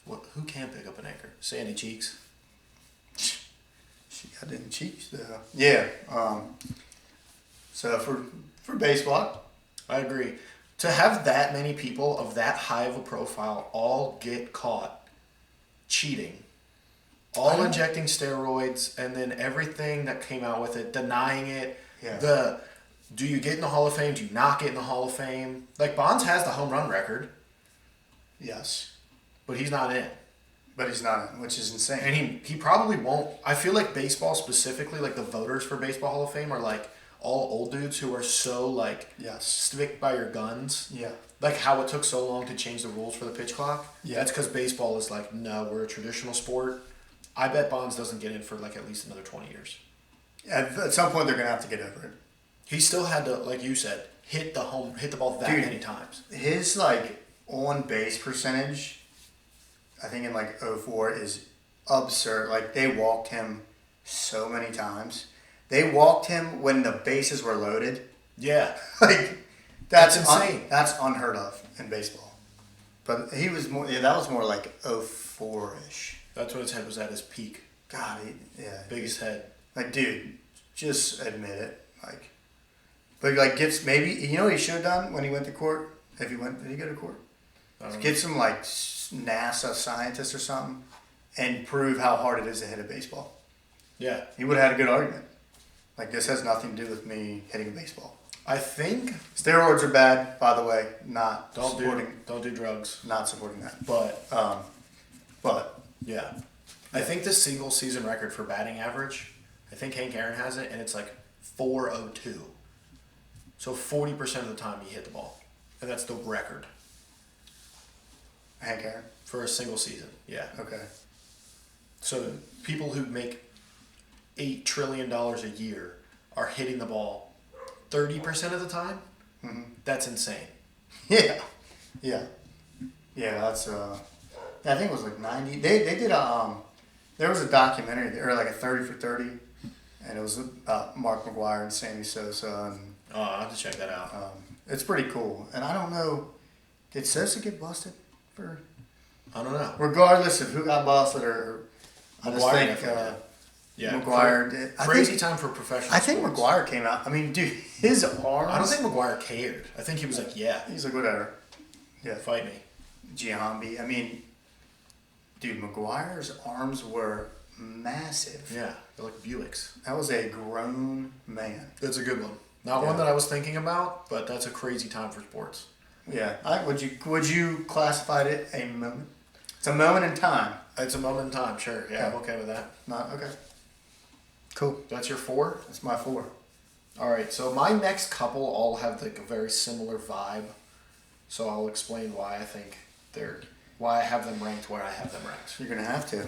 Who can pick up an anchor? Sandy Cheeks. She got them cheeks though. Yeah. So for baseball, I agree. To have that many people of that high of a profile all get caught cheating, all injecting steroids, and then everything that came out with it, denying it. Yeah. Do you get in the Hall of Fame? Do you not get in the Hall of Fame? Like Bonds has the home run record. Yes. But he's not in. But he's not in, which is insane. And he probably won't. I feel like baseball specifically, like the voters for Baseball Hall of Fame are like all old dudes who are so like stick by your guns. Yeah. Like how it took so long to change the rules for the pitch clock. Yeah. That's because baseball is like, no, we're a traditional sport. I bet Bonds doesn't get in for like at least another 20 years. At some point, they're gonna have to get over it. He still had to, like you said, hit the ball that many times. His like on base percentage, I think in like 04 is absurd. Like they walked him so many times. They walked him when the bases were loaded. Yeah. Like that's insane. That's unheard of in baseball. But he was more. Yeah, that was more like 04-ish. That's when his head was at his peak. God, biggest head. Like, dude, just admit it. Like, but like gets maybe what he should have done when he went to court. Did he go to court? Get some like NASA scientist or something and prove how hard it is to hit a baseball. Yeah. He would have had a good argument. Like, this has nothing to do with me hitting a baseball. I think Steroids are bad, by the way. don't do drugs. Not supporting that. But yeah, I think the single season record for batting average, I think Hank Aaron has it, and it's like 402. So 40% of the time he hit the ball, and that's the record Hank Aaron for a single season. Yeah. Okay. So people who make $8 trillion a year are hitting the ball 30% of the time. Mm-hmm. That's insane. Yeah. That's I think it was like 90. They did there was a documentary or like a 30 for 30, and it was Mark McGwire and Sammy Sosa, and I'll have to check that out. it's pretty cool. And I don't know, did Sosa get busted for? I don't know. Regardless of who got busted, or I just think McGwire did. Crazy time for professional. I think sports. McGwire came out. I mean, dude, his arms. I don't think McGwire cared. I think he was like, yeah. He's like, whatever. Yeah. Fight me. Giambi. I mean, dude, McGuire's arms were massive. Yeah, they're like Buicks. That was a grown man. That's a good one. Not one that I was thinking about, but that's a crazy time for sports. Yeah. Would you classify it a moment? It's a moment in time. It's a moment in time, sure. Yeah, I'm okay with that. Not okay. Cool. That's your 4? That's my 4. All right, so my next couple all have like a very similar vibe. So I'll explain why I think why I have them ranked where I have them ranked. You're gonna have to.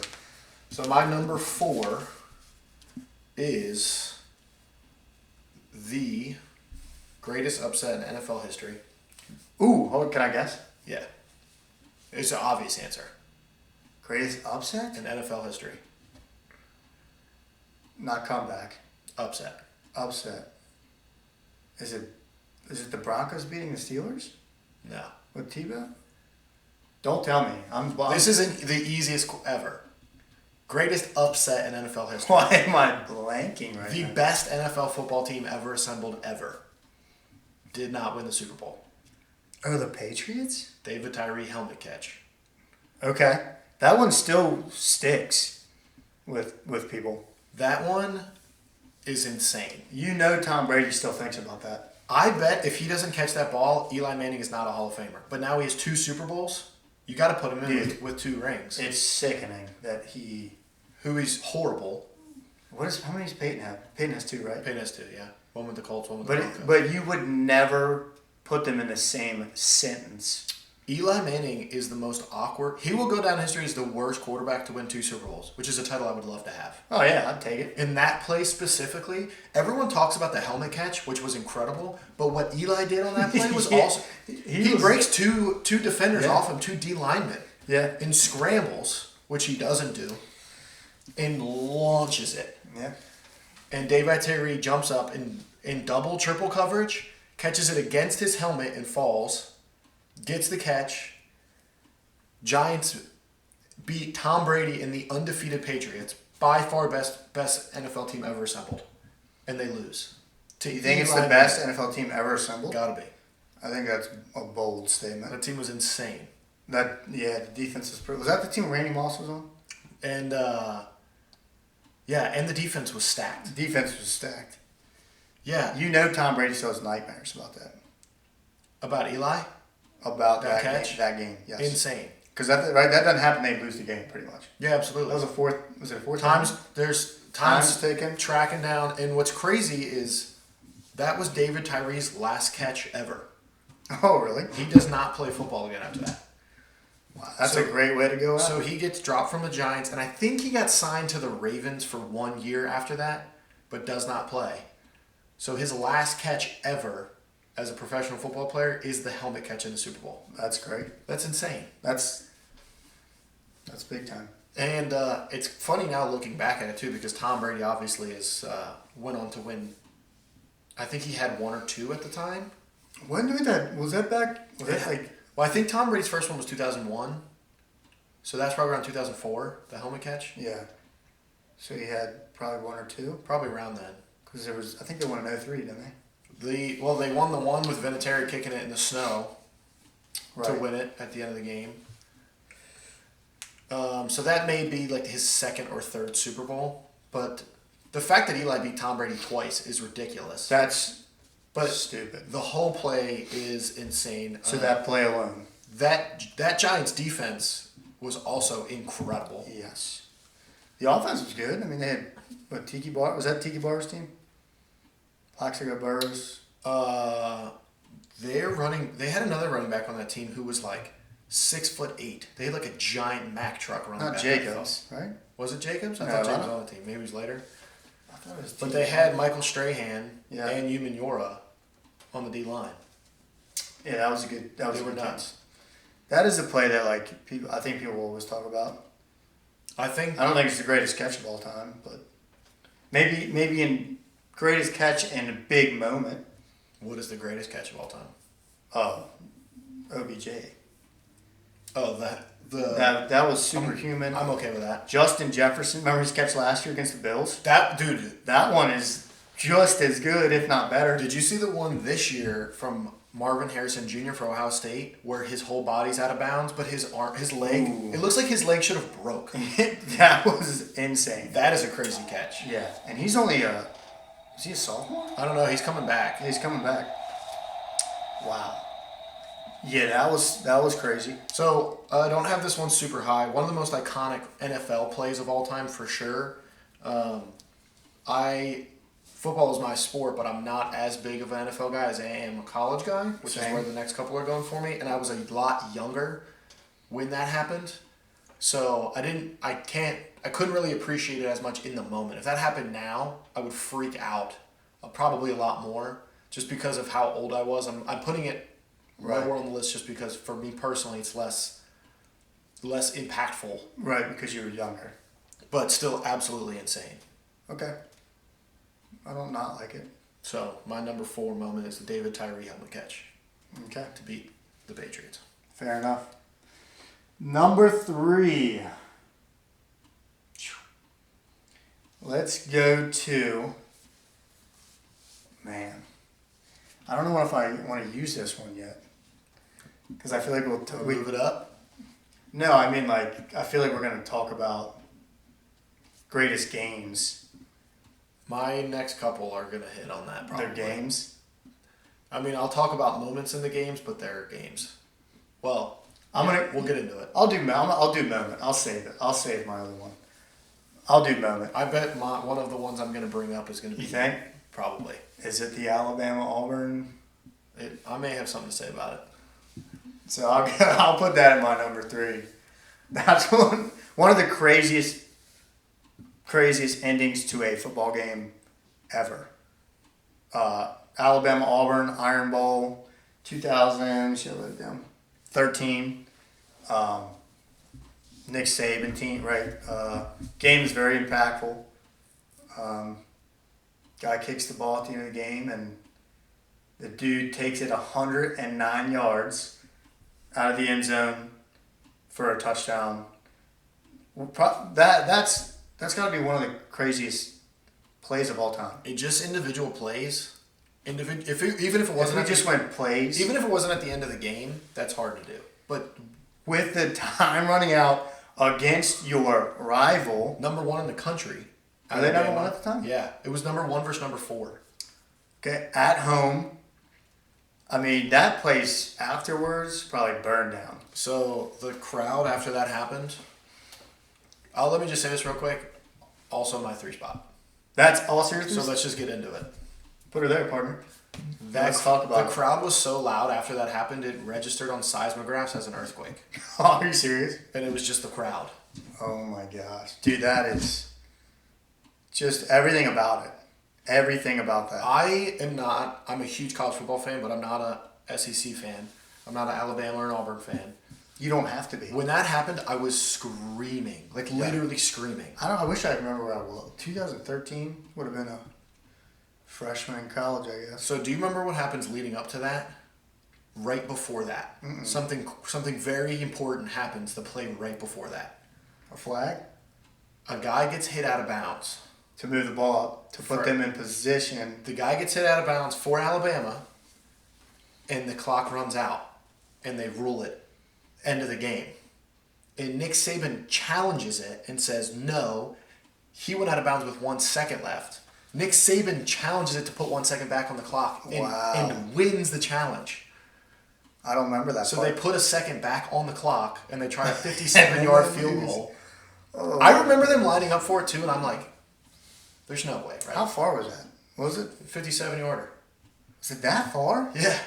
So my number 4 is the greatest upset in NFL history. Ooh, can I guess? Yeah. It's an obvious answer. Greatest upset? In NFL history. Not comeback. Upset. Upset. Is it the Broncos beating the Steelers? No. With Tebow? Don't tell me. This isn't the easiest ever. Greatest upset in NFL history. Why am I blanking right The now? best NFL football team ever assembled ever did not win the Super Bowl. Oh, the Patriots? David Tyree helmet catch. Okay. That one still sticks with people. That one is insane. You know Tom Brady still thinks about that. I bet if he doesn't catch that ball, Eli Manning is not a Hall of Famer. But now he has 2 Super Bowls. You got to put him in with 2 rings. It's sickening that he... Who is horrible. How many does Peyton have? Peyton has 2, right? Peyton has 2, yeah. One with the Colts, one with the Broncos. But you would never put them in the same sentence. Eli Manning is the most awkward. He will go down in history as the worst quarterback to win 2 Super Bowls, which is a title I would love to have. Oh, yeah, I'd take it. In that play specifically, everyone talks about the helmet catch, which was incredible, but what Eli did on that play was awesome. He breaks two defenders off him, 2 D linemen, in scrambles, which he doesn't do, and launches it. Yeah. And David Tyree jumps up in double, triple coverage, catches it against his helmet and falls, gets the catch. Giants beat Tom Brady and the undefeated Patriots, by far best NFL team ever assembled, and they lose. You think it's the best NFL team ever assembled? Gotta be. I think that's a bold statement. That team was insane. The defense is pretty... Was that the team Randy Moss was on? And and the defense was stacked. The defense was stacked. Yeah. You know Tom Brady still has nightmares about that. About Eli? About that catch? That game, yes. Insane. Because that doesn't happen, they lose the game pretty much. Yeah, absolutely. That was it a fourth times time? There's times taken. Tracking down, and what's crazy is that was David Tyree's last catch ever. Oh, really? He does not play football again after that. Wow, that's a great way to go out. So he gets dropped from the Giants, and I think he got signed to the Ravens for 1 year after that, but does not play. So his last catch ever as a professional football player is the helmet catch in the Super Bowl. That's great. That's insane. That's big time. And it's funny now looking back at it too, because Tom Brady obviously went on to win. I think he had 1 or 2 at the time. When did that? Was that back? Was that like? Well, I think Tom Brady's first one was 2001. So that's probably around 2004, the helmet catch. Yeah. So he had probably 1 or 2? Probably around then. Because I think they won in 03, didn't they? They won the one with Vinatieri kicking it in the snow to win it at the end of the game. So that may be like his 2nd or 3rd Super Bowl. But the fact that Eli beat Tom Brady twice is ridiculous. But stupid. The whole play is insane. So that play alone. That Giants defense was also incredible. Yes. The offense was good. I mean, they had, Tiki Bar? Was that Tiki Bar's team? Plaxico Burrs? They had another running back on that team who was like 6'8". They had like a giant Mack truck running back. Not Jacobs, right? Was it Jacobs? I No, thought Jacobs was on the team. Maybe he was later. I thought it was But they had Michael Strahan Yeah. and Umanora on the D line. Yeah, that was a good. That was They a were good game. nuts. That is a play that I think people will always talk about. I I don't think it's the greatest catch of all time, but maybe in greatest catch in a big moment. What is the greatest catch of all time? Oh, OBJ. Oh, That was superhuman. I'm okay with that. Justin Jefferson, remember his catch last year against the Bills? That dude. That one is just as good, if not better. Did you see the one this year from Marvin Harrison Jr. for Ohio State, where his whole body's out of bounds, but his leg, Ooh. it looks like his leg should have broke. That was insane. That is a crazy catch. Yeah, and he's only is he a sophomore? I don't know. He's coming back. He's coming back. Wow. Yeah, that was crazy. So I don't have this one super high. One of the most iconic NFL plays of all time for sure. Football is my sport, but I'm not as big of an NFL guy as I am a college guy, which Same. is where the next couple are going for me. And I was a lot younger when that happened, so I couldn't really appreciate it as much in the moment. If that happened now, I would freak out, probably a lot more, just because of how old I was. I'm putting it lower on the list just because for me personally, it's less impactful, Right, because you were younger. but still absolutely insane. Okay. I don't not like it. So my number 4 moment is the David Tyree helmet catch Okay. to beat the Patriots. Fair enough. Number 3. Let's go to, man, I don't know if I want to use this one yet. Because I feel like We'll move it up. No, I mean, I feel like we're going to talk about greatest games. My next couple are going to hit on that probably. Their games. I mean, I'll talk about moments in the games, but they're games. Well, we'll get into it. I'll do moment. I'll save it. I'll save my other one. I'll do moment. I bet one of the ones I'm going to bring up is going to be. You think? Probably. Is it the Alabama-Auburn? I may have something to say about it. So I'll put that in my number 3. That's one of the craziest endings to a football game ever. Alabama-Auburn, Iron Bowl, 2013. Nick Saban team, right? Game is very impactful. Guy kicks the ball at the end of the game, and the dude takes it 109 yards out of the end zone for a touchdown. That's got to be one of the craziest plays of all time. Just individual plays. Even if it wasn't, Went plays. Even if it wasn't at the end of the game, that's hard to do. But with the time running out against your rival. number 1 in the country. Were they number 1 at the time? Yeah, it was number 1 versus number 4. Okay, at home. I mean, that place afterwards probably burned down. So the crowd after that happened. Let me just say this real quick. Also my 3 spot. That's all serious. So let's just get into it. Put her there, partner. Let's talk about the it. crowd was so loud after that happened, it registered on seismographs as an earthquake. Are you serious? And it was just the crowd. Oh my gosh. Dude, that is just everything about it. Everything about that. I'm a huge college football fan, but I'm not a SEC fan. I'm not an Alabama or an Auburn fan. You don't have to be. When that happened, I was screaming. Literally screaming. I wish I remember where I was. 2013 would have been a freshman in college, I guess. So do you remember what happens leading up to that? Right before that. Mm-mm. Something very important happens the play right before that. A flag? A guy gets hit out of bounds. To move the ball up, to put them in position. The guy gets hit out of bounds for Alabama, and the clock runs out, and they rule it. End of the game. And Nick Saban challenges it and says, no, he went out of bounds with 1 second left. Nick Saban challenges it to put 1 second back on the clock and wins the challenge. I don't remember that. So they put a second back on the clock and they try a 57-yard field goal. Oh. I remember them lining up for it too, and I'm like, there's no way, right? How far was that? What was it? 57-yarder. Was it that far? Yeah.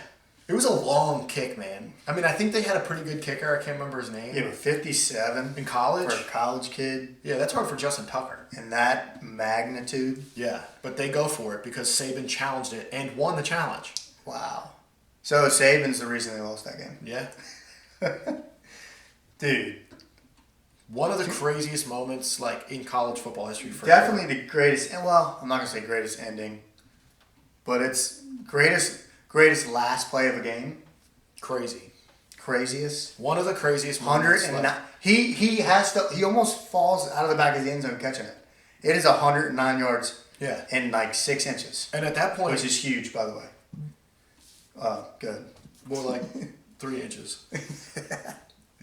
It was a long kick, man. I mean, I think they had a pretty good kicker. I can't remember his name. Yeah, but 57 in college? For a college kid. Yeah, that's hard for Justin Tucker. And that magnitude. Yeah, but they go for it because Saban challenged it and won the challenge. Wow. So Saban's the reason they lost that game. Yeah. Dude. One of the craziest moments, like, in college football history for definitely the greatest, well, I'm not going to say greatest ending, but it's greatest last play of a game. Crazy. Craziest. One of the craziest moments. 109. He almost falls out of the back of the end zone catching it. It is 109 yards. Yeah. In like 6 inches. And at that point, which is huge, by the way. Good. More like 3 inches.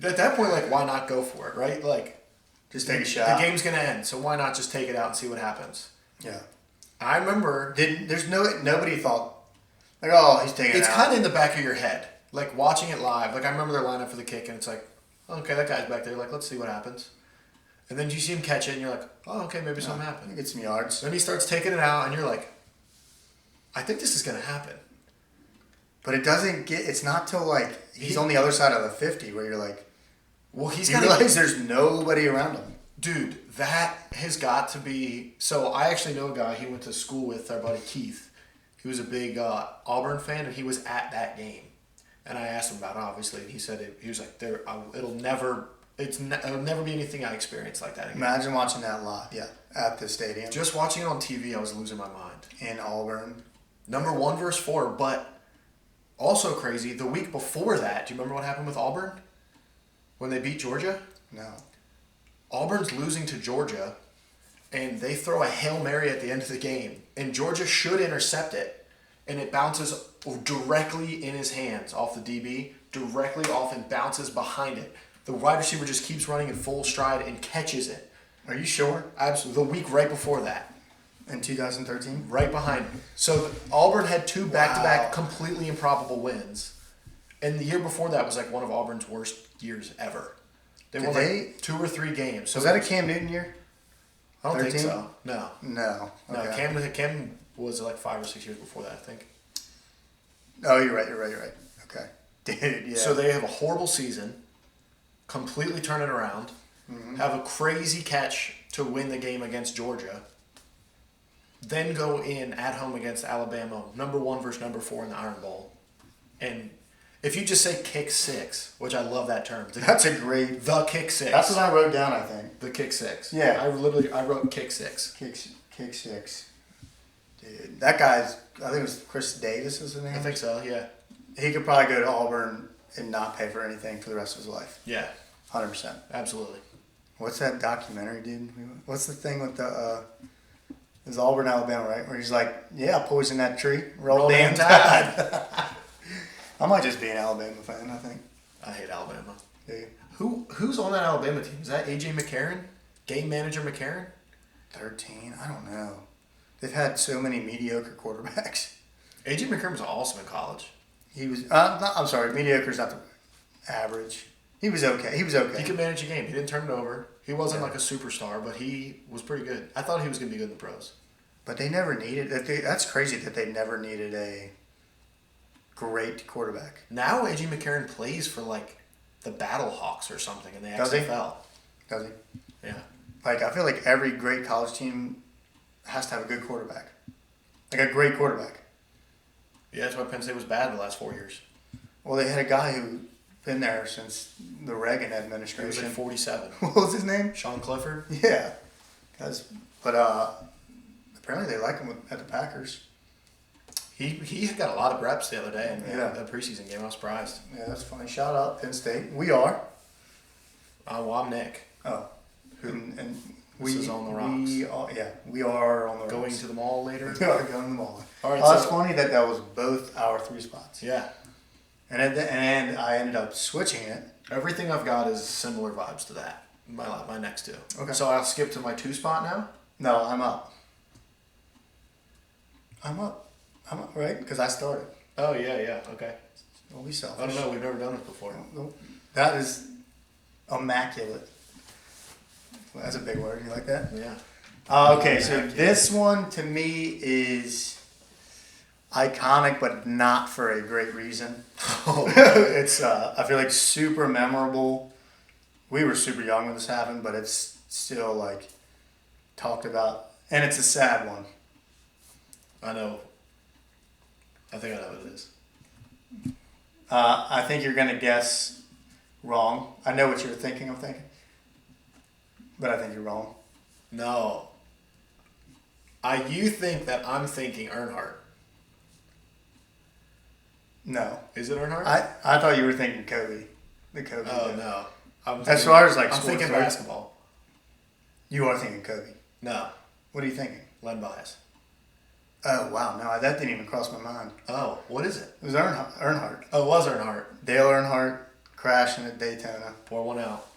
At that point, like, why not go for it, right? Like, just take a shot. The game's gonna end, so why not just take it out and see what happens? Yeah. I remember. Nobody thought, like, oh, he's taking it out. It's kind of in the back of your head, like watching it live. Like, I remember their lineup for the kick, and it's like, okay, that guy's back there. Like, let's see what happens. And then you see him catch it, and you're like, oh, okay, maybe something happened. Get some yards. Then he starts taking it out, and you're like, I think this is gonna happen. But it doesn't get. It's not till like he's on the other side of the 50 where you're like, well, you realize there's nobody around him. Dude, that has got to be. So I actually know a guy he went to school with, our buddy Keith. He was a big Auburn fan, and he was at that game. And I asked him about it, obviously, and he said he was like, it'll never be anything I experienced like that again. Imagine watching that live, at the stadium. Just watching it on TV, I was losing my mind. In Auburn. Number 1 versus 4, but also crazy, the week before that, do you remember what happened with Auburn? When they beat Georgia? No. Auburn's losing to Georgia, and they throw a Hail Mary at the end of the game, and Georgia should intercept it, and it bounces directly in his hands off the DB, directly off and bounces behind it. The wide receiver just keeps running in full stride and catches it. Are you sure? Absolutely. The week right before that. In 2013? Right behind me. So Auburn had 2 back-to-back completely improbable wins. And the year before that was like one of Auburn's worst years ever. They won like 2 or 3 games. So was that a Cam Newton year? I don't think so. No. No. Okay. No, Cam was like 5 or 6 years before that, I think. Oh, you're right. Okay. Dude, yeah. So they have a horrible season, completely turn it around, have a crazy catch to win the game against Georgia, then go in at home against Alabama, number 1 versus number 4 in the Iron Bowl. And if you just say kick 6, which I love that term. That's a great... The kick 6. That's what I wrote down, I think. The kick 6. Yeah. I wrote kick 6. Kick 6. Dude, that guy's... I think it was Chris Davis is his name? I think so, yeah. He could probably go to Auburn and not pay for anything for the rest of his life. Yeah. 100%. Absolutely. What's that documentary, dude? What's the thing with the... It's Auburn, Alabama, right? Where he's like, yeah, poison that tree. Roll damn tide. I might just be an Alabama fan, I think. I hate Alabama. Do you? Who's on that Alabama team? Is that A.J. McCarron? Game manager McCarron? 13? I don't know. They've had so many mediocre quarterbacks. A.J. McCarron was awesome in college. He was... I'm sorry, mediocre's not the average. He was okay. He could manage a game. He didn't turn it over. He wasn't like a superstar, but he was pretty good. I thought he was going to be good in the pros. But they never needed... That's crazy that they never needed a great quarterback. Now A.J. McCarron plays for like the Battle Hawks or something in the XFL. Does he? Yeah. Like, I feel like every great college team has to have a good quarterback. Like a great quarterback. Yeah, that's why Penn State was bad the last 4 years. Well, they had a guy who been there since the Reagan administration. He was like 47. What was his name? Sean Clifford? Yeah. But apparently they like him at the Packers. He got a lot of reps the other day in the preseason game. I was surprised. Yeah, that's funny. Shout out Penn State. We are. Well, I'm Nick. Oh. And this is on the rocks. We are on the rocks. Going to the mall later? We are going to the mall. All right, It's funny that was both our 3 spots. Yeah. And I ended up switching it. Everything I've got is similar vibes to that. My next 2. Okay. So I'll skip to my 2 spot now? No, I'm up. I'm up. I'm up, right? Because I started. Oh, yeah, okay. Don't be selfish. I don't know, we've never done this before. Nope. That is immaculate. Well, that's a big word. You like that? Yeah. Okay, so this one to me is iconic, but not for a great reason. It's I feel like super memorable. We were super young when this happened, but it's still like talked about, and it's a sad one. I know. I think I know what it is. I think you're gonna guess wrong. I know what you're thinking. But I think you're wrong. No. You think that I'm thinking Earnhardt. No. Is it Earnhardt? I thought you were thinking Kobe. The Kobe. Oh, no. As far as like I'm sports, thinking right? basketball. You are thinking Kobe. No. What are you thinking? Len Bias. Oh, wow. No, that didn't even cross my mind. Oh, what is it? It was Earnhardt. Oh, it was Earnhardt. Dale Earnhardt crashing at Daytona. Pour one out.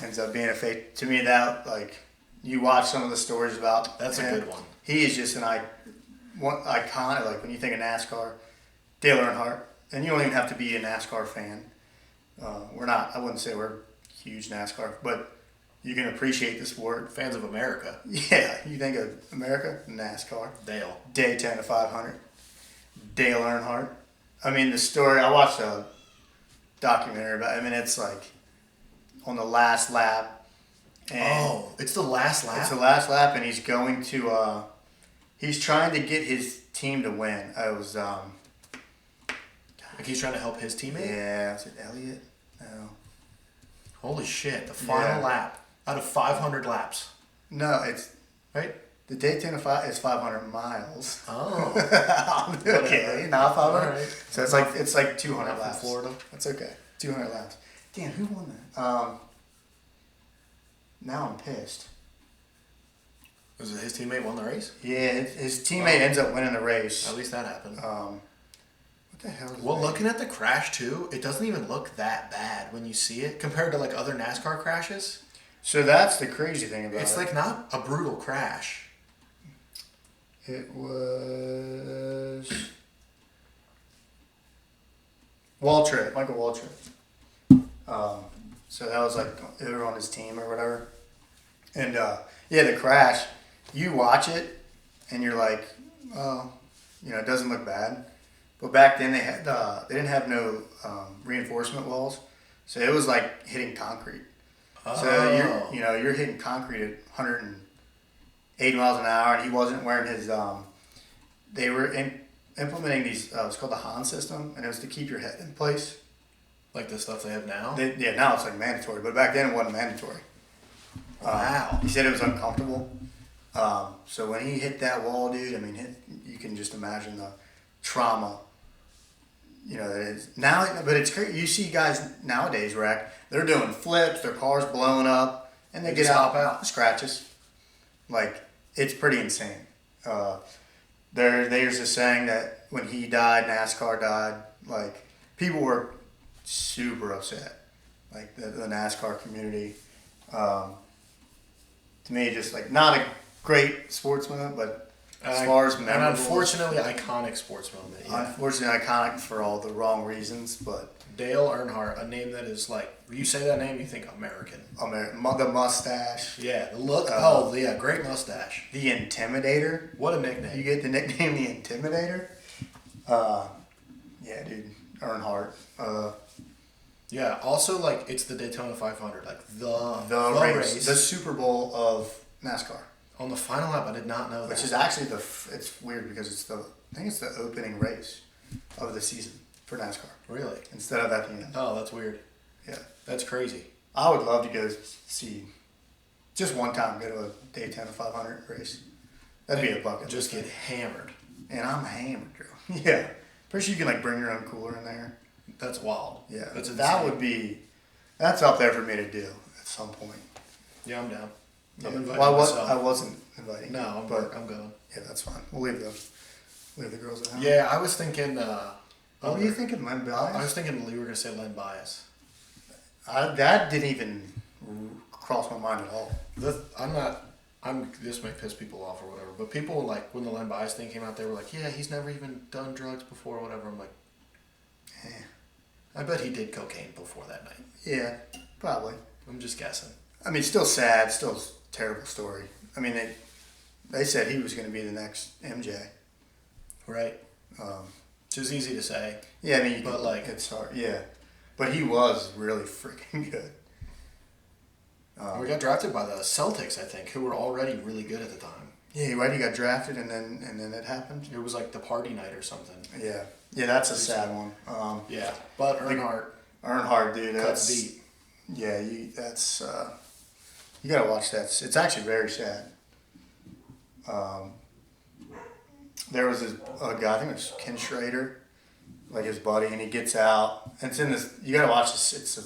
Ends up being a fake. To me, that, like, you watch some of the stories about That's him. a good one. He is just an iconic, like, when you think of NASCAR, Dale Earnhardt. And you don't even have to be a NASCAR fan. I wouldn't say we're huge NASCAR, but you can appreciate the sport. Fans of America. Yeah, you think of America, NASCAR. Dale. Daytona 500. Dale Earnhardt. I mean, the story, I watched a documentary about, I mean, it's like on the last lap. And it's the last lap? It's the last lap, and he's going to, he's trying to get his team to win. It was, like he's trying to help his teammate? Yeah, was it Elliott? No. Holy shit, the final lap out of 500 laps. No, it's, right? The Daytona 5 is 500 miles. Oh. Okay, not 500. Right. So it's like 200 laps. From Florida. That's okay. 200 laps. Damn, who won that? Now I'm pissed. Was it his teammate won the race? Yeah, his teammate ends up winning the race. At least that happened. What the hell is Well, looking at the crash too, it doesn't even look that bad when you see it compared to like other NASCAR crashes. So that's the crazy thing about it. It's like not a brutal crash. It was Michael Waltrip. So that was like they were on his team or whatever. And the crash, you watch it and you're like, oh, it doesn't look bad. But back then they didn't have no reinforcement walls, so it was like hitting concrete. Oh. So you're hitting concrete at 180 miles an hour, and he wasn't wearing his. They were implementing these. It's called the Han system, and it was to keep your head in place. Like the stuff they have now. Now it's like mandatory, but back then it wasn't mandatory. Wow. He said it was uncomfortable. So when he hit that wall, dude, I mean, you can just imagine the trauma. That is now, but it's crazy. You see guys nowadays wreck. They're doing flips. Their car's blowing up, and they get out scratches. Like, it's pretty insane. There's a saying that when he died, NASCAR died. Like, people were super upset. Like the NASCAR community. To me, just like not a great sportsman, but as far as memorable, an unfortunately iconic sports moment. Yeah. Unfortunately iconic for all the wrong reasons, but Dale Earnhardt, a name that is like, you say that name, you think American. The mustache. Yeah, the look. Great mustache. The Intimidator. What a nickname. You get the nickname The Intimidator. Yeah, dude, Earnhardt. Yeah, also like it's the Daytona 500, like the race, the Super Bowl of NASCAR. On the final lap, I did not know that. Which is actually it's weird because I think it's the opening race of the season for NASCAR. Really? Instead of at the end. Oh, that's weird. Yeah. That's crazy. I would love to go see, just one time, go to a Daytona 500 race. That'd be a bucket. Just get hammered. And I'm hammered, girl. Yeah. Pretty sure you can like bring your own cooler in there. That's wild. Yeah. That's that's up there for me to do at some point. Yeah, I'm down. Yeah. I'm inviting myself. I wasn't inviting. No, I'm going. Yeah, that's fine. We'll leave the girls at home. Yeah, I was thinking. What were you thinking, Len Bias? I was thinking you were gonna say Len Bias. That didn't even cross my mind at all. This may piss people off or whatever, but people like when the Len Bias thing came out, they were like, "Yeah, he's never even done drugs before, or whatever." I'm like, I bet he did cocaine before that night. Yeah, probably. I'm just guessing. I mean, still sad, still terrible story. I mean, they said he was going to be the next MJ. Right. Which is easy to say. Yeah, I mean, but like it's hard. Yeah, but he was really freaking good. We got drafted by the Celtics, I think, who were already really good at the time. Yeah, right. He got drafted, and then it happened. It was like the party night or something. Yeah, that's a sad one. Yeah, but Earnhardt, dude, cuts deep. Yeah, that's you gotta watch that. It's actually very sad. There was a guy, I think it was Ken Schrader, like his buddy, and he gets out. And it's in this. You gotta watch this. It's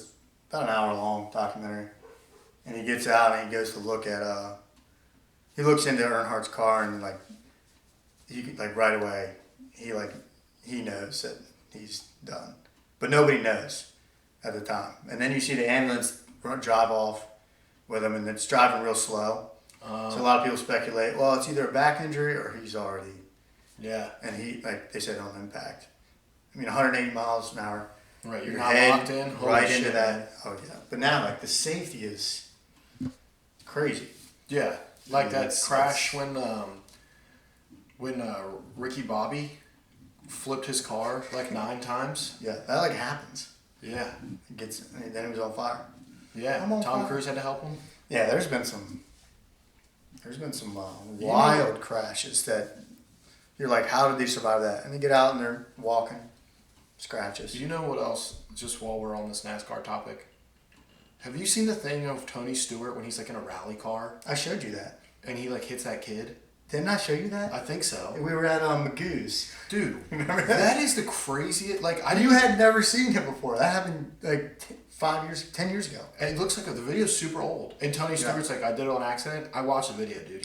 about an hour long documentary. And he gets out and he goes to look at. He looks into Earnhardt's car and right away he knows that he's done, but nobody knows at the time. And then you see the ambulance drive off with him, and it's driving real slow. So a lot of people speculate, well, it's either a back injury or he's already. Yeah. And they said on impact. I mean, 180 miles an hour. Right, you're not locked in. Right into that. Oh yeah. But now, the safety is crazy. Yeah, like that crash when Ricky Bobby flipped his car 9 times. Yeah, that happens. Yeah. Then he was on fire. Yeah, Tom Cruise had to help him. Yeah, there's been some wild crashes that you're like, how did they survive that? And they get out and they're walking, scratches. You know what else, just while we're on this NASCAR topic? Have you seen the thing of Tony Stewart when he's in a rally car? I showed you that. And he hits that kid? Didn't I show you that? I think so. We were at Magoo's. Dude, remember that is the craziest. You had never seen him before. That happened 10 years ago. And it looks like the video's super old. And Tony Stewart's I did it on accident. I watched the video, dude.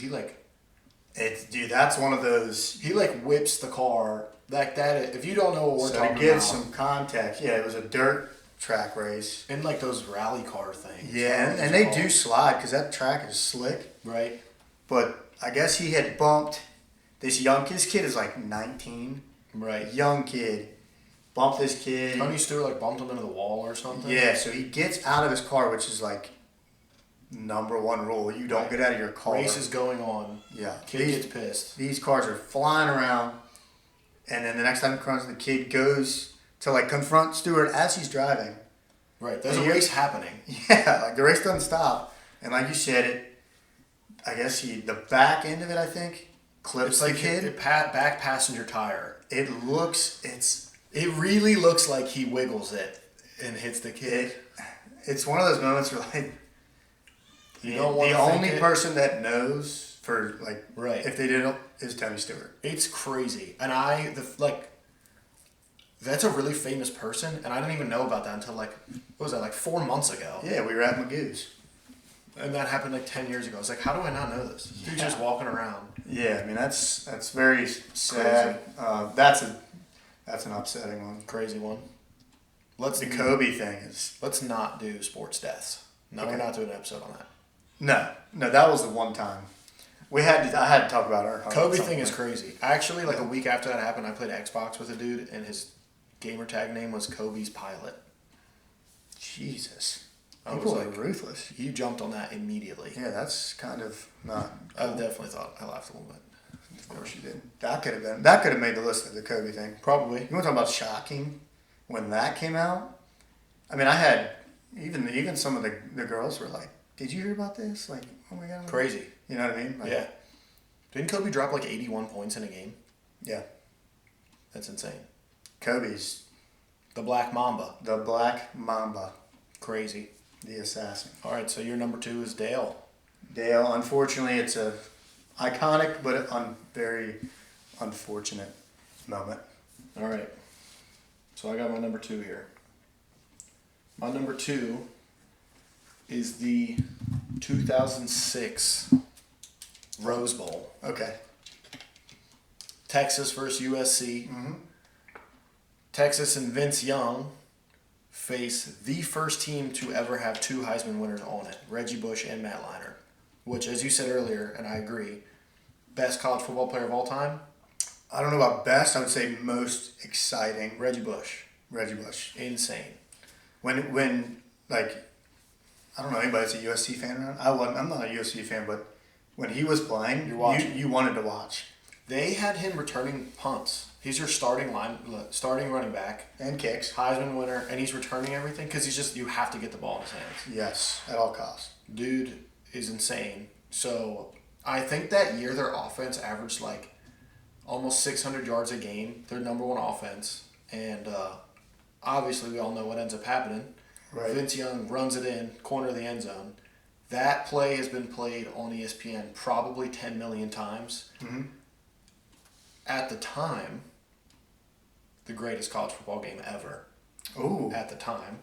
Dude, that's one of those. He whips the car like that. If you don't know what we're talking about. To give some context, it was a dirt track race. And those rally car things. Yeah, and they do slide because that track is slick. Right. But I guess he had bumped this his kid is 19. Right. Young kid. Bumped this kid. Tony Stewart bumped him into the wall or something? Yeah, so he gets out of his car, which is number one rule. You don't get out of your car. Race is going on. Yeah. Kid gets pissed. These cars are flying around. And then the next time he comes, the kid goes to confront Stewart as he's driving. Right. There's a race happening. Yeah, the race doesn't stop. And like you said, I guess the back end of it, I think, clips the kid. Back passenger tire. It really looks like he wiggles it and hits the kid. It's one of those moments where you don't want the only person that knows right if they didn't is Tony Stewart. It's crazy, and that's a really famous person, and I didn't even know about that until what was that 4 months ago? Yeah, we were at Magoo's. And that happened 10 years ago. I was like, how do I not know this? Dude's just walking around. Yeah, I mean that's very sad. That's an upsetting one. Crazy one. The Kobe thing is. Let's not do sports deaths. No, okay. We're not doing an episode on that. No, that was the one time. I had to talk about our Kobe thing is crazy. Actually, a week after that happened, I played Xbox with a dude, and his gamer tag name was Kobe's Pilot. Jesus. People are ruthless. You jumped on that immediately. Yeah, that's kind of not. Cool. I definitely thought I laughed a little bit. Of course you did. That could have made the list of the Kobe thing. Probably. You want to talk about shocking when that came out? I mean, I had even some of the girls were like, "Did you hear about this?" Oh my god. Crazy. You know what I mean? Yeah. Didn't Kobe drop 81 points in a game? Yeah. That's insane. Kobe's the Black Mamba. The Black Mamba. Crazy. The assassin. All right, so your number 2 is Dale. Dale, unfortunately, it's a iconic but very unfortunate moment. All right. So I got my number 2 here. My number 2 is the 2006 Rose Bowl. Okay. Texas versus USC. Mm-hmm. Texas and Vince Young face the first team to ever have 2 Heisman winners on it, Reggie Bush and Matt Leinart. which, as you said earlier, and I agree, best college football player of all time, I don't know about best. I would say most exciting. Reggie Bush. Reggie Bush. Insane. When like, I don't know anybody that's a USC fan around. I'm not a USC fan, but when he was playing, You're watching. you wanted to watch. They had him returning punts. He's your starting running back, And kicks. Heisman winner, and he's returning everything because you have to get the ball in his hands. Yes, at all costs. Dude is insane. So I think that year their offense averaged like almost 600 yards a game. Their number one offense, and obviously we all know what ends up happening. Right. Vince Young runs it in, corner of the end zone. That play has been played on ESPN probably 10 million times. Mm-hmm. At the time, the greatest college football game ever. Ooh. At the time.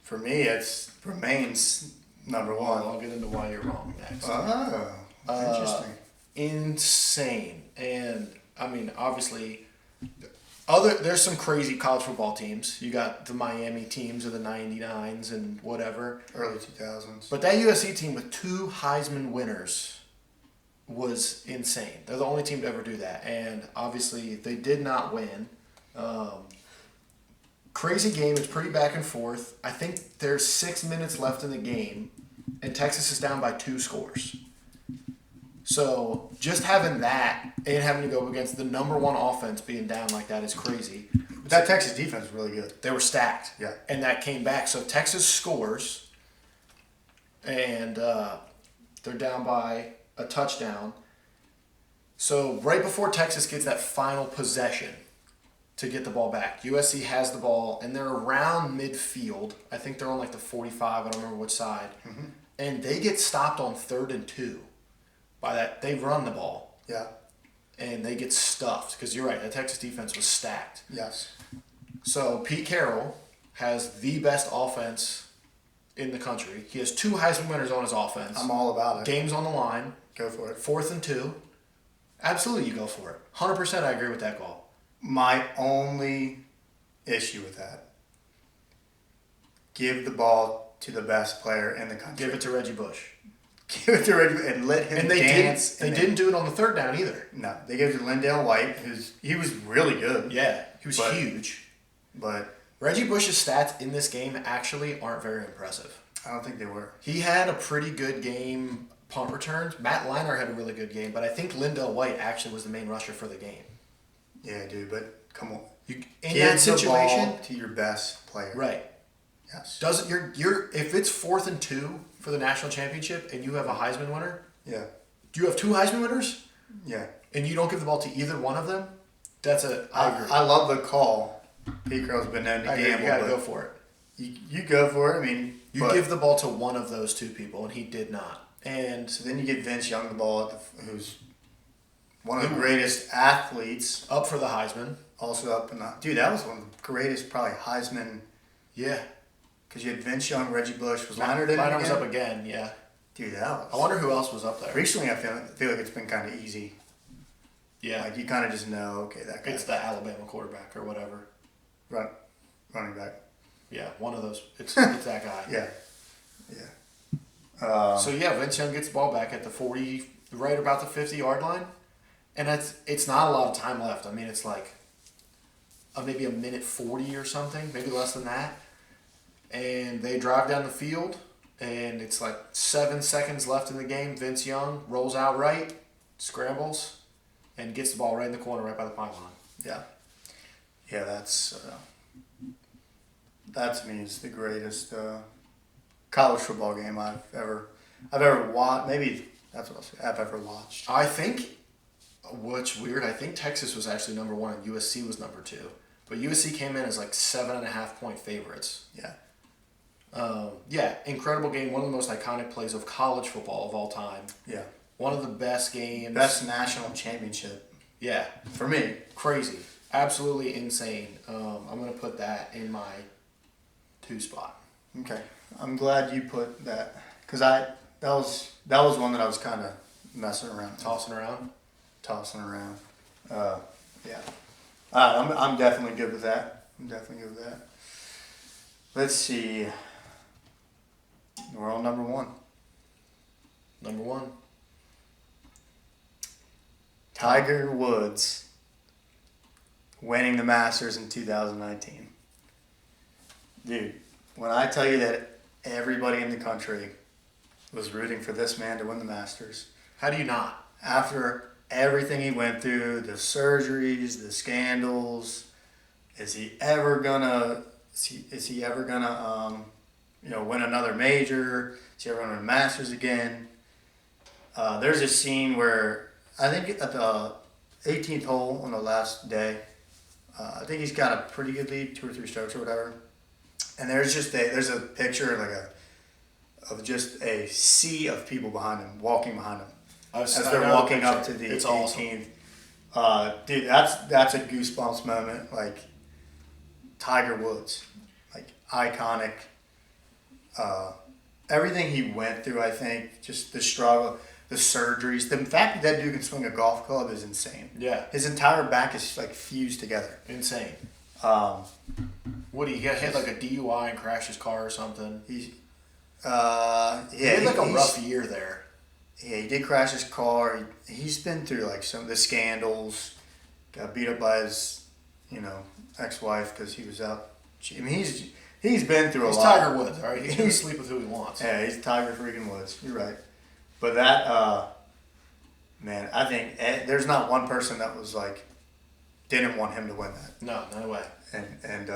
For me, it remains number one. I'll get into why you're wrong next. Oh, interesting. Insane. And, I mean, obviously, there's some crazy college football teams. You got the Miami teams of the 99s and whatever. Early 2000s. But that USC team with 2 Heisman winners was insane. They're the only team to ever do that. And obviously, they did not win. Crazy game. It's pretty back and forth. I think there's 6 minutes left in the game, and Texas is down by 2 scores. So just having that and having to go against the number one offense being down like that is crazy. But that Texas defense is really good. They were stacked. Yeah. And that came back. So Texas scores, and they're down by a touchdown. So right before Texas gets that final possession to get the ball back, USC has the ball, and they're around midfield. I think they're on like the 45. I don't remember which side. Mm-hmm. And they get stopped on 3rd and 2 by that. They run the ball. Yeah. And they get stuffed because you're right. The Texas defense was stacked. Yes. So Pete Carroll has the best offense in the country. He has 2 Heisman winners on his offense. I'm all about it. Game's on the line. Go for it. 4th and 2. Absolutely, you go for it. 100% I agree with that call. My only issue with that, give the ball to the best player in the country. Give it to Reggie Bush. Give it to Reggie and let him dance. They didn't do it on the 3rd down either. No, they gave it to Lindale White, he was really good. Yeah, he was huge. But Reggie Bush's stats in this game actually aren't very impressive. I don't think they were. He had a pretty good game punt returns. Matt Leinart had a really good game, but I think Lindale White actually was the main rusher for the game. Yeah, dude, but come on. In give that situation, the ball to your best player. right? Yes. Doesn't you're if it's 4th and 2 for the national championship and you have a Heisman winner? Yeah. Do you have 2 Heisman winners? Yeah. And you don't give the ball to either one of them? I agree. I love the call. Pete Carroll's been known to gamble. You gotta go for it. You go for it. I mean, you give the ball to one of those 2 people, and he did not. And so then you get Vince Young the ball, who's one of the greatest athletes. Up for the Heisman. Also up in the... Dude, that was one of the greatest, probably, Heisman... Yeah. Because you had Vince Young, Reggie Bush. Was Leinart in it Leinart was up again, yeah. Dude, that was... I wonder who else was up there. Recently, I feel like it's been kind of easy. Yeah. Like, you kind of just know, okay, that guy... It's the Alabama quarterback or whatever. Running back. Yeah, one of those. It's that guy. Yeah. So, yeah, Vince Young gets the ball back at the 40, right about the 50-yard line. And it's not a lot of time left. I mean, it's like maybe a minute 40 or something, maybe less than that. And they drive down the field, and it's like 7 seconds left in the game. Vince Young rolls out right, scrambles, and gets the ball right in the corner, right by the pylon. Yeah. Yeah, that to me is the greatest college football game I've ever watched. Maybe that's what I've ever watched. I think, what's weird, I think Texas was actually number 1 and USC was number 2. But USC came in as like 7.5-point favorites. Yeah. Incredible game. One of the most iconic plays of college football of all time. Yeah. One of the best games. Best national championship. Yeah. For me. Crazy. Absolutely insane. I'm going to put that in my 2 spot. Okay. I'm glad you put that. Because that was one that I was kind of messing around. Tossing around? Tossing around. Yeah. I'm definitely good with that. Let's see. We're on number 1. Number 1. Tiger Woods winning the Masters in 2019. Dude, when I tell you that everybody in the country was rooting for this man to win the Masters. How do you not? After everything he went through, the surgeries, the scandals, is he ever gonna win another major? Is he ever gonna win Masters again? There's a scene where I think at the 18th hole on the last day, I think he's got a pretty good lead, 2 or 3 strokes or whatever. And there's a picture of just a sea of people behind him, walking behind him as they're walking up to the 18th. Awesome. Dude, that's a goosebumps moment. Like Tiger Woods, like iconic. Everything he went through, I think, just the struggle, the surgeries, the fact that dude can swing a golf club is insane. Yeah. His entire back is like fused together. Insane. What He got hit like a DUI and crashed his car or something. He had like a rough year there. Yeah, he did crash his car. He's been through like some of the scandals. Got beat up by his, ex-wife because he was out. I mean, he's been through a lot. He's Tiger Woods, all right? He's going to sleep with who he wants. Yeah, he's Tiger freaking Woods. You're right. But that, man, I think there's not one person that was like, didn't want him to win that. No way. And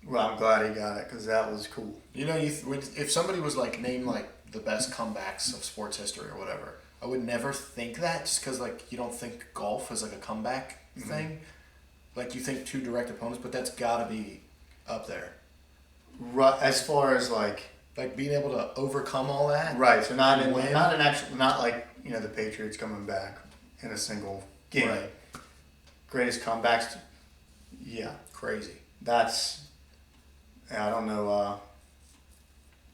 well, I'm glad he got it because that was cool. If somebody was like named like the best comebacks of sports history or whatever, I would never think that just because like you don't think golf is like a comeback thing. Like you think 2 direct opponents, but that's got to be up there. Right, as far as like being able to overcome all that. Right, so not like the Patriots coming back in a single game. Right. Greatest comebacks. Yeah, crazy. I don't know.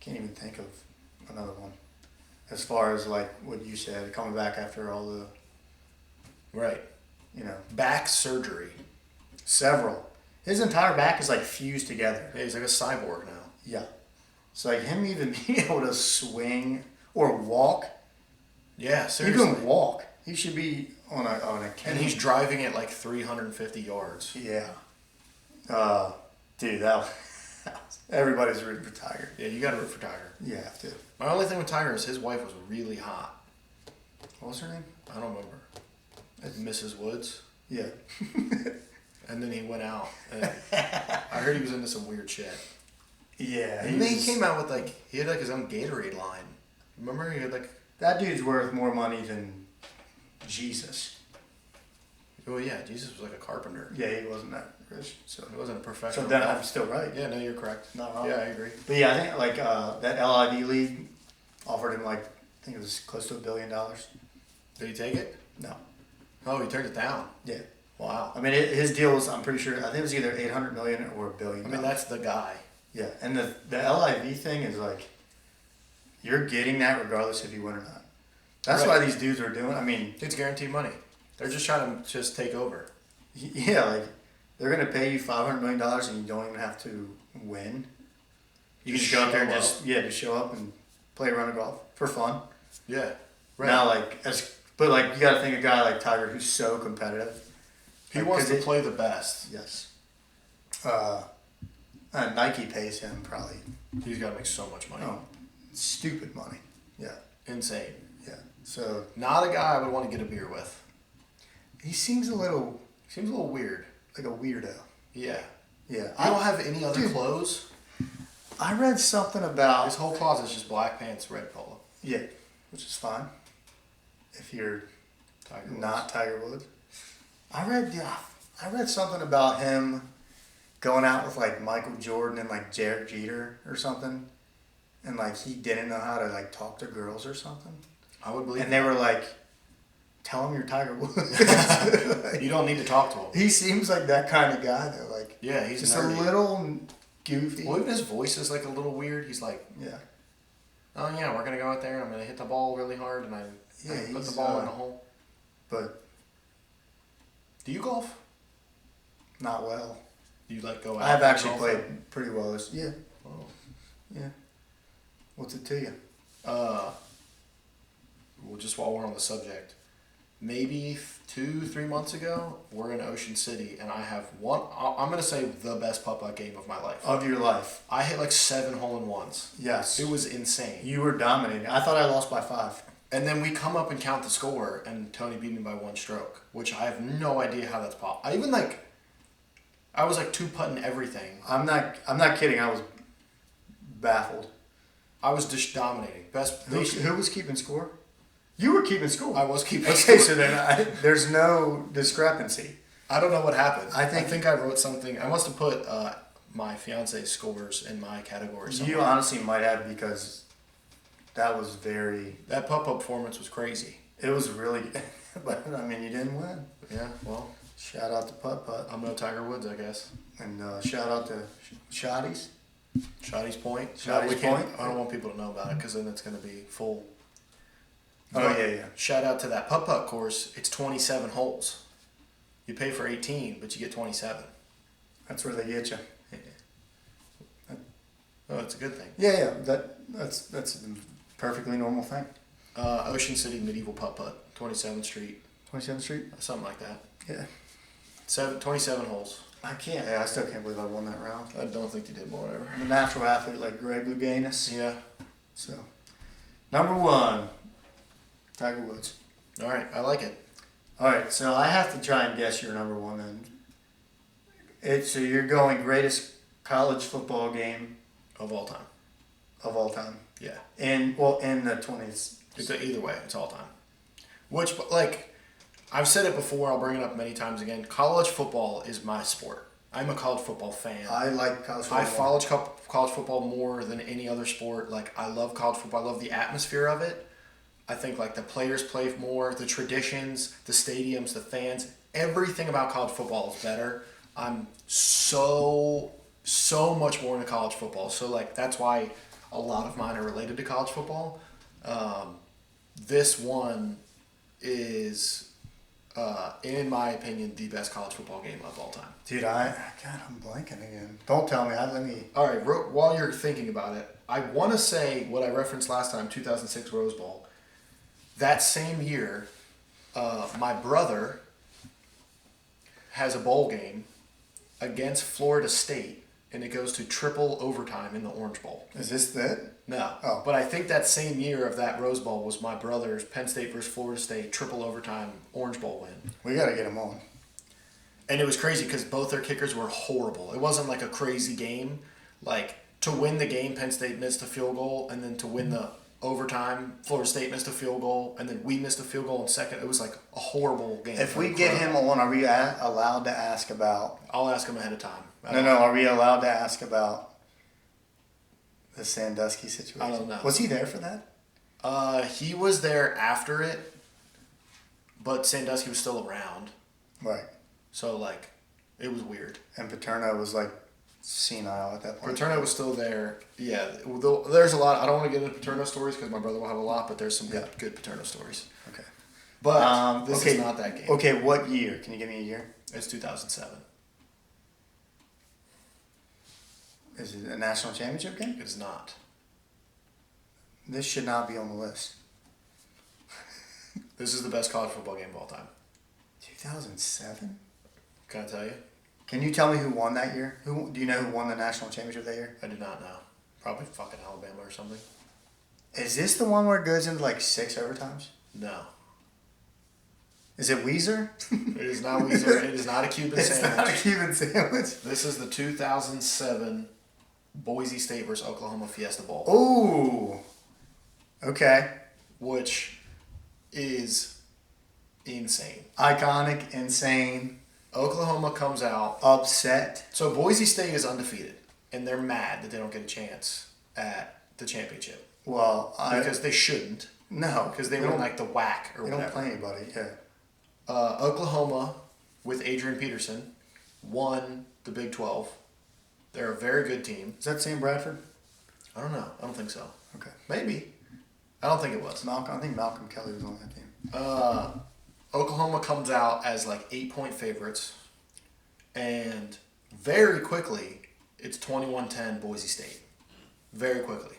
Can't even think of another one. As far as like what you said, coming back after all the. Right. Back surgery. Several. His entire back is like fused together. Yeah, he's like a cyborg now. Yeah. So like him even being able to swing or walk. Yeah, seriously. He can walk. He should be on a cane. And he's driving at like 350 yards. Yeah. Dude, everybody's rooting for Tiger. Yeah, you got to root for Tiger. You have to. My only thing with Tiger is his wife was really hot. What was her name? I don't remember. Mrs. Woods. Yeah. And then he went out. And I heard he was into some weird shit. Yeah. And then he came out with he had his own Gatorade line. Remember? He had that dude's worth more money than Jesus. Oh yeah, Jesus was like a carpenter. Yeah, he wasn't that rich. So he wasn't a professional. So then I'm still right. Yeah, no, you're correct. Not wrong. Yeah, I agree. But yeah, I think that LIV league offered him I think it was close to $1 billion. Did he take it? No. Oh, he turned it down. Yeah. Wow. I mean, his deal was, I'm pretty sure, I think it was either $800 million or $1 billion. I mean, that's the guy. Yeah, and the LIV thing is you're getting that regardless if you win or not. That's why these dudes are doing. I mean, it's guaranteed money. They're just trying to take over. Yeah, they're gonna pay you $500 million and you don't even have to win. You can just go out there and just show up and play a round of golf for fun. Yeah. Right. Now, you got to think a guy like Tiger who's so competitive. He wants to play the best. Yes. Nike pays him probably. He's got to make so much money. Oh, stupid money. Yeah. Insane. Yeah. So. Not a guy I would want to get a beer with. He seems a little weird. Like a weirdo. Yeah. Yeah. I don't have any other clothes. I read something about his whole closet is just black pants, red polo. Yeah, which is fine. If you're not Tiger Woods. I read something about him going out with Michael Jordan and Jared Jeter or something, and he didn't know how to talk to girls or something. I would believe. And they were tell him you're Tiger Woods. You don't need to talk to him. He seems like that kind of guy though. Yeah, he's just nerdy. A little goofy. Well, even his voice is a little weird. He's yeah. Oh yeah, we're gonna go out there and I'm gonna hit the ball really hard and I put the ball in the hole. But do you golf? Not well. Do you go out? I've actually played pretty well this. Yeah. Oh. Yeah. What's it to you? Well, just while we're on the subject, maybe 2-3 months ago, we're in Ocean City, and I have I'm gonna say the best putt-putt game of my life. Of your life. I hit like 7 hole-in-ones. Yes. It was insane. You were dominating. I thought I lost by 5. And then we come up and count the score, and Tony beat me by 1 stroke, which I have no idea how that's possible. I was like 2-putting everything. I'm not kidding. I was baffled. I was just dominating. Who was keeping score? You were keeping score. I was keeping Okay, score. so then there's no discrepancy. I don't know what happened. I think I wrote something. I must have put my fiance's scores in my category somewhere. You honestly might have, because that was very... That putt-putt performance was crazy. It was really... But, I mean, you didn't win. Yeah, well... Shout out to putt-putt. I'm no Tiger Woods, I guess. And shout out to Shotties. Shotty's Point. Shotty's Point. I don't want people to know about it, because then it's going to be full. Oh, yeah. Shout out to that putt-putt course. It's 27 holes. You pay for 18, but you get 27. That's where they get you. Oh, it's a good thing. Yeah. That's a perfectly normal thing. Ocean City Medieval Putt-Putt, 27th Street. 27th Street? Something like that. Yeah. 27 holes. I still can't believe I won that round. I don't think you did, but whatever. I'm a natural athlete like Greg Louganis. Yeah. So, number 1, Tiger Woods. All right, I like it. All right, so I have to try and guess your number 1 then. So you're going greatest college football game Of all time. of all time. Yeah. In the 20s. Either way, it's all time. Which, like, I've said it before, I'll bring it up many times again. College football is my sport. I'm a college football fan. I like college football. I follow college football more than any other sport. Like, I love college football. I love the atmosphere of it. I think, like, the players play more, the traditions, the stadiums, the fans. Everything about college football is better. I'm so much more into college football. So, like, that's why a lot of mine are related to college football. This one is, in my opinion, the best college football game of all time. Dude, I'm blanking again. Don't tell me. Let me... All right, while you're thinking about it, I want to say what I referenced last time, 2006 Rose Bowl. That same year, my brother has a bowl game against Florida State, and it goes to triple overtime in the Orange Bowl. Is this it? No. Oh. But I think that same year of that Rose Bowl was my brother's Penn State versus Florida State triple overtime Orange Bowl win. We got to get him on. And it was crazy because both their kickers were horrible. It wasn't like a crazy game. Like, to win the game, Penn State missed a field goal, and then to win the overtime, Florida State missed a field goal, and then we missed a field goal in second. It was like a horrible game. If we get him on, are we allowed to ask about... I'll ask him ahead of time. No, are we allowed to ask about the Sandusky situation? I don't know. Was he there for that? He was there after it, but Sandusky was still around. Right. So, like, it was weird. And Paterno was, like, senile at that point. Paterno was still there. Yeah, there's a lot. I don't want to get into Paterno stories because my brother will have a lot, but there's some good Paterno stories. Okay. But this is not that game. Okay, what year? Can you give me a year? It's 2007. Is it a national championship game? It is not. This should not be on the list. This is the best college football game of all time. 2007? Can I tell you? Can you tell me who won that year? Do you know who won the national championship that year? I do not know. Probably fucking Alabama or something. Is this the one where it goes into like 6 overtimes? No. Is it Weezer? It is not Weezer. It is not a Cuban sandwich. It's not a Cuban sandwich. This is the 2007 Boise State versus Oklahoma Fiesta Bowl. Ooh. Okay. Which is insane. Iconic, insane. Oklahoma comes out. Upset. So Boise State is undefeated, and they're mad that they don't get a chance at the championship. Well, because they shouldn't. No. Because they were like the WAC or whatever. They don't play anybody, yeah. Oklahoma, with Adrian Peterson, won the Big 12. They're a very good team. Is that Sam Bradford? I don't know. I don't think so. Okay. Maybe. I don't think it was. I think Malcolm Kelly was on that team. Oklahoma comes out as like 8-point favorites, and very quickly, it's 21-10 Boise State. Very quickly.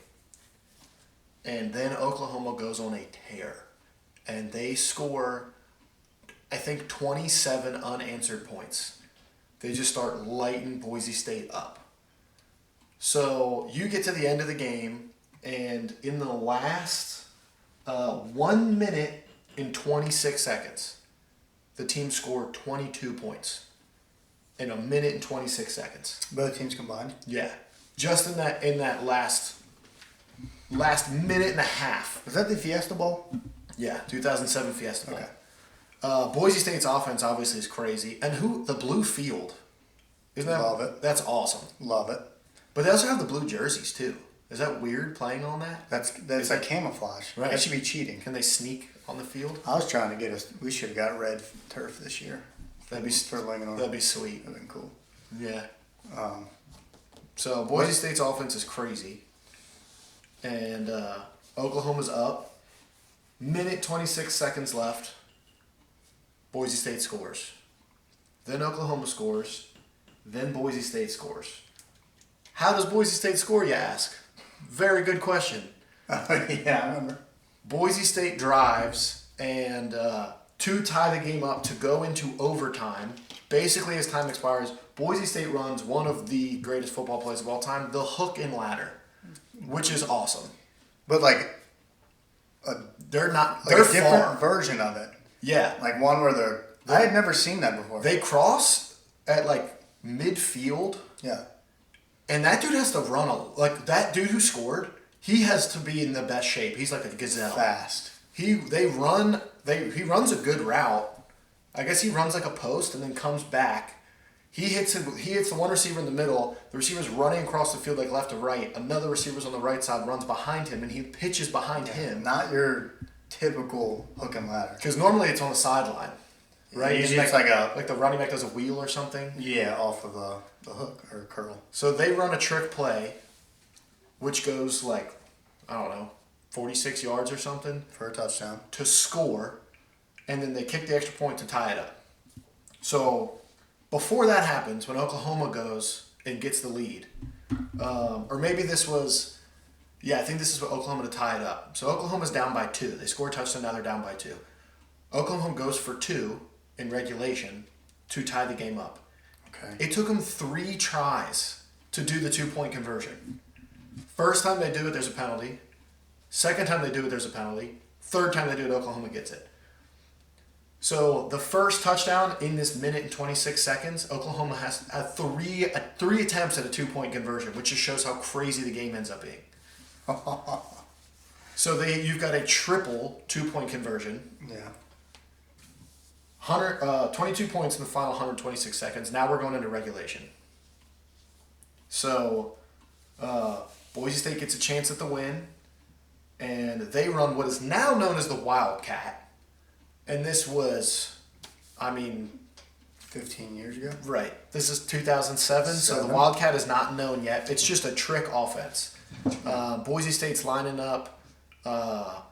And then Oklahoma goes on a tear, and they score I think, 27 unanswered points. They just start lighting Boise State up. So you get to the end of the game, and in the last 1 minute and 26 seconds, the team scored 22 points in a minute and 26 seconds. Both teams combined? Yeah. Just in that last minute and a half. Was that the Fiesta Bowl? Yeah, 2007 Fiesta Bowl. Okay. Boise State's offense obviously is crazy. And the blue field. Isn't that? Love it. That's awesome. Love it. But they also have the blue jerseys too. Is that weird playing on that? That's like camouflage. Right. That should be cheating. Can they sneak on the field? I was trying to get us. We should have got red turf this year. That'd be for Lincoln. That'd be sweet. That'd been cool. Yeah. So Boise State's offense is crazy, and Oklahoma's up. Minute 26 seconds left. Boise State scores. Then Oklahoma scores. Then Boise State scores. How does Boise State score, you ask? Very good question. Yeah, I remember. Boise State drives and to tie the game up to go into overtime. Basically, as time expires, Boise State runs one of the greatest football plays of all time, the hook and ladder, which is awesome. But They're not. like They're a different far. version of it. Yeah, Like one where I had never seen that before. they cross at like midfield, Yeah. and that dude has to run that dude who scored. He has to be in the best shape. He's like a gazelle. Fast. He runs a good route. I guess he runs like a post and then comes back. He hits the one receiver in the middle. The receiver's running across the field like left to right. Another receiver's on the right side, runs behind him, and he pitches behind him. Not your typical hook and ladder. Because normally it's on the sideline, right? Usually And it's like the running back does a wheel or something. Yeah, off of the hook or curl. So they run a trick play, which goes 46 yards or something For a touchdown. to score, and then they kick the extra point to tie it up. So before that happens, when Oklahoma goes and gets the lead, or maybe this was, I think this is what Oklahoma to tie it up. So Oklahoma's down by 2. They score a touchdown, now they're down by 2. Oklahoma goes for 2 in regulation to tie the game up. Okay. It took them 3 tries to do the 2-point conversion. First time they do it, there's a penalty. Second time they do it, there's a penalty. Third time they do it, Oklahoma gets it. So the first touchdown in this minute and 26 seconds, Oklahoma has three attempts at a 2-point conversion, which just shows how crazy the game ends up being. So you've got a triple 2-point conversion. Yeah. 22 points in the final 126 seconds. Now we're going into regulation. So Boise State gets a chance at the win, and they run what is now known as the Wildcat. And this was, 15 years ago. right. This is 2007, so the Wildcat is not known yet. It's just a trick offense. Boise State's lining up a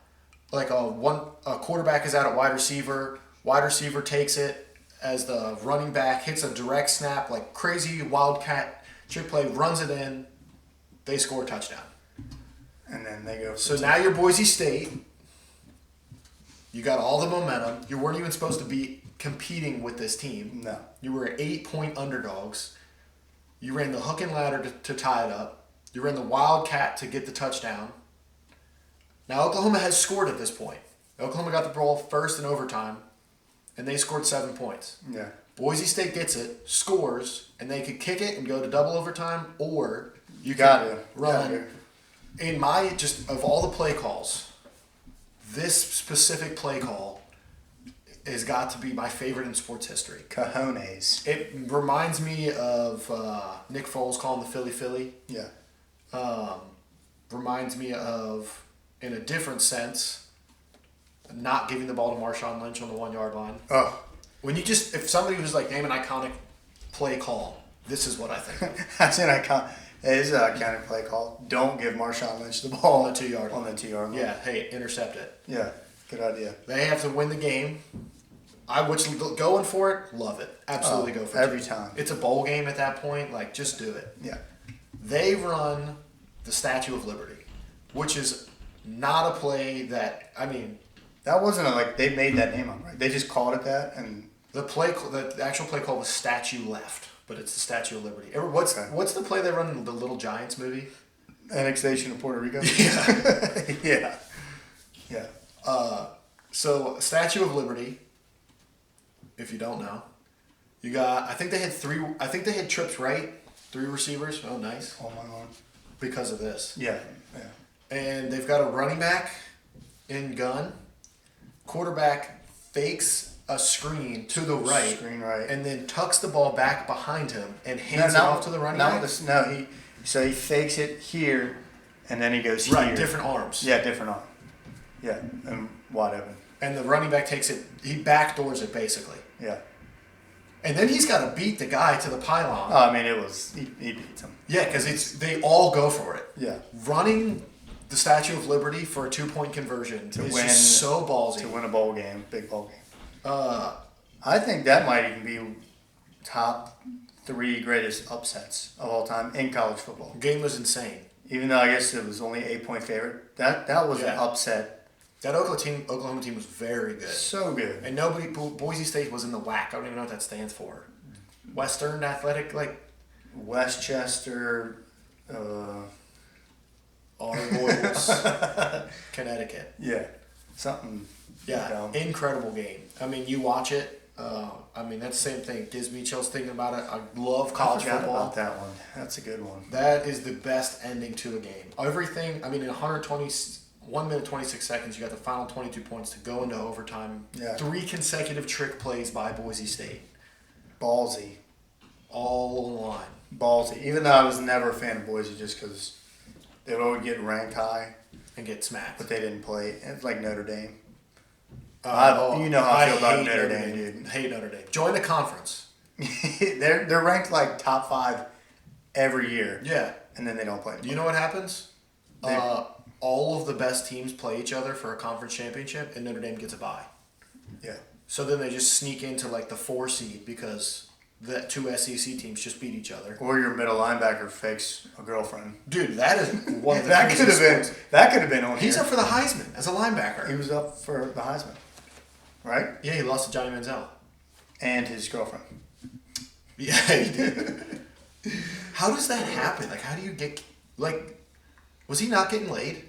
quarterback is out at wide receiver. Wide receiver takes it as the running back, hits a direct snap, like crazy Wildcat trick play, runs it in. They score a touchdown. And then they go. So now you're Boise State. You got all the momentum. You weren't even supposed to be competing with this team. No. You were 8-point underdogs. You ran the hook and ladder to tie it up. You ran the Wildcat to get the touchdown. Now Oklahoma has scored at this point. Oklahoma got the ball first in overtime, and they scored 7 points. Yeah. Boise State gets it, scores, and they could kick it and go to double overtime, or you Got can it. run. Of all the play calls, this specific play call has got to be my favorite in sports history. Cojones. It reminds me of Nick Foles calling the Philly. Yeah. Reminds me of, in a different sense, not giving the ball to Marshawn Lynch on the 1-yard line. Oh. If somebody was like, name an iconic play call, this is what I think. That's an icon. It is an iconic play call. Don't give Marshawn Lynch the ball On the 2-yard on line. the 2-yard line. Yeah, hey, intercept it. Yeah. Good idea. They have to win the game. Going for it, love it. Absolutely go for it. Every time. It's a bowl game at that point. Just do it. Yeah. They run the Statue of Liberty, which is not a play that, That wasn't they made that name up, right? They just called it that, and The actual play call was Statue Left, but it's the Statue of Liberty. What's the play they run in the Little Giants movie? annexation of Puerto Rico. Yeah. Yeah, yeah. So Statue of Liberty. If you don't know, you got. I think they had three. I think they had trips right. 3 receivers. Oh, nice. Oh my God. Because of this. Yeah, yeah. And they've got a running back in gun. Quarterback fakes a screen to the right. Screen right. And then tucks the ball back behind him and hands it off to the running back. He fakes it here, and then he goes Right, here. different arms. Yeah, different arm. Yeah, and whatever. And the running back takes it, he backdoors it basically. Yeah. And then he's got to beat the guy to the pylon. Oh, I mean, he beats him. Yeah, because they all go for it. Yeah. Running the Statue of Liberty for a 2-point conversion is just so ballsy. To win a bowl game, big bowl game. Uh, I think that might even be top 3 greatest upsets of all time in college football. Game was insane. Even though I guess it was only 8-point favorite, that was an upset. That Oklahoma team was very good. So good. And Boise State was in the WAC. I don't even know what that stands for. Western Athletic, Westchester, Our Boys, Connecticut. Yeah, something. Yeah, dumb. Incredible game. I mean, you watch it. That's the same thing. It gives me chills thinking about it. I love college I forgot football. about that one. That's a good one. That is the best ending to a game. Everything. In 1 minute 26 seconds, you got the final 22 points to go into overtime. Yeah. 3 consecutive trick plays by Boise State. Ballsy. All in line. Ballsy. Even though I was never a fan of Boise just because they would always get ranked high. And get smacked. But they didn't play. It's like Notre Dame. You know how I feel about Notre Dame, dude. Hate Notre Dame. Join the conference. They're ranked like top 5 every year. Yeah. And then they don't play. You know what happens? All of the best teams play each other for a conference championship, and Notre Dame gets a bye. Yeah. So then they just sneak into the 4 seed because the 2 SEC teams just beat each other. Or your middle linebacker fakes a girlfriend. Dude, that is one of the That could have been on He's here. up for the Heisman as a linebacker. He was up for the Heisman. Right? Yeah, he lost to Johnny Manziel. And his girlfriend. Yeah, he did. How does that happen? How do you get... was he not getting laid?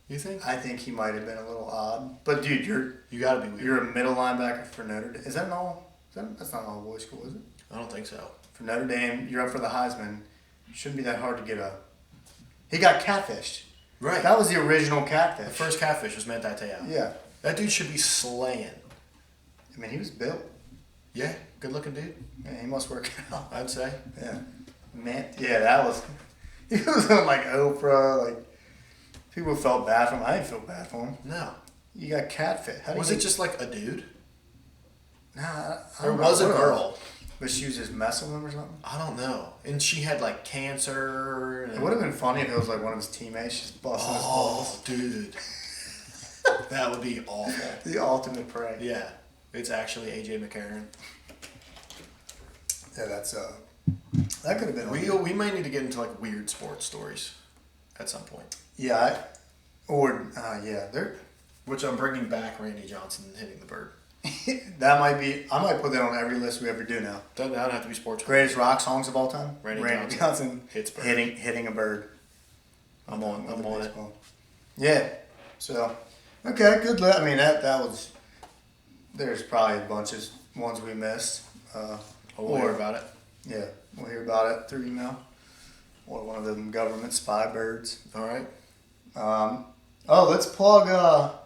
You think? I think he might have been a little odd. But, dude, You gotta be weird. you're a middle linebacker for Notre Dame. Is that an all... That's not an all-boys school, is it? I don't think so. For Notre Dame, you're up for the Heisman. Shouldn't be that hard to get a... He got catfished. Right. That was the original catfish. The first catfish was Matt Tateo. Yeah. That dude should be slaying. I mean, he was built. Yeah, good looking dude. Yeah, he must work out. I'd say. Yeah. Man, yeah, that was... He was on, Oprah, People felt bad for him. I didn't feel bad for him. No. You got catfish. Was it just a dude? Nah, I Or don't was know. a girl? But she was just messing with him or something? I don't know. And she had cancer. It would have been funny if it was one of his teammates just busting his balls. Dude. That would be awful. The ultimate prey. Yeah. It's actually AJ McCarron. Yeah, that's that could have been. We might need to get into weird sports stories at some point. Yeah, they're. Which I'm bringing back Randy Johnson hitting the bird. That might be. I might put that on every list we ever do now. Doesn't have to be sports. Greatest rock songs of all time. Randy Johnson hits bird. hitting a bird. I'm on it. Baseball. Yeah. So, okay, good. I mean that was. There's probably a bunch of ones we missed. We'll hear about it. Yeah, we'll hear about it through email. Or one of them government spy birds. All right. Let's plug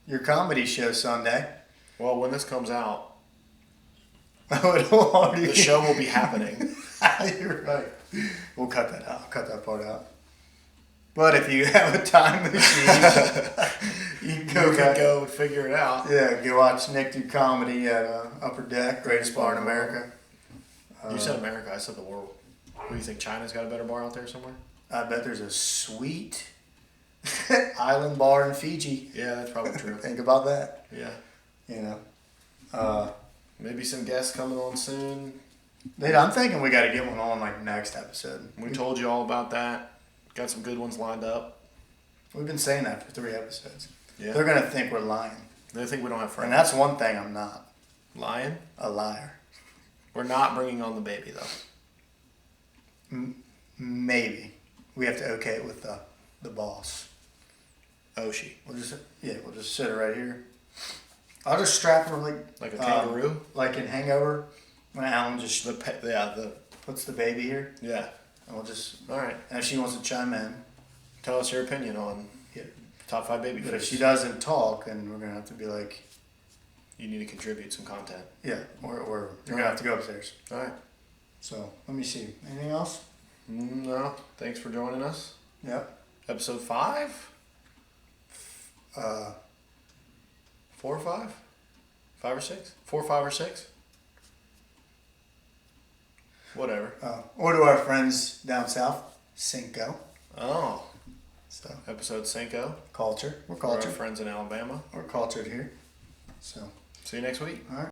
your comedy show Sunday. Well, when this comes out, The show will be happening. You're right. We'll cut that out. Cut that part out. But if you have a time machine, you can go figure it out. Yeah, go watch Nick do comedy at Upper Deck, greatest bar in America. You said America, I said the world. What do you think? China's got a better bar out there somewhere? I bet there's a sweet island bar in Fiji. Yeah, that's probably true. Think about that. Yeah. You Maybe some guests coming on soon. Dude, I'm thinking we got to get one on next episode. We told you all about that. Got some good ones lined up. We've been saying that for 3 episodes. Yeah. they're gonna think we're lying. They think we don't have friends. And that's one thing I'm not. Lying? A liar. We're not bringing on the baby, though. Maybe. We have to okay it with the boss. Oshi. We'll just sit her right here. I'll just strap her Like a kangaroo? like in Hangover, when Alan just The puts the baby here, yeah. and we'll just. All right. And if she wants to chime in, Tell us your opinion on top 5 baby but if faces. she doesn't talk, then we're gonna have to be like, You need to contribute some content. yeah, or you're gonna have to go upstairs. All right. So let me see. Anything else? No. Thanks for joining us. Yep. Episode 5? 4 or 5? 5 or 6? 4, 5, or 6? Whatever. Or to our friends down south, Cinco. Oh. So Episode Cinco. culture. We're For our cultured. friends in Alabama. We're cultured here. So See you next week. all right.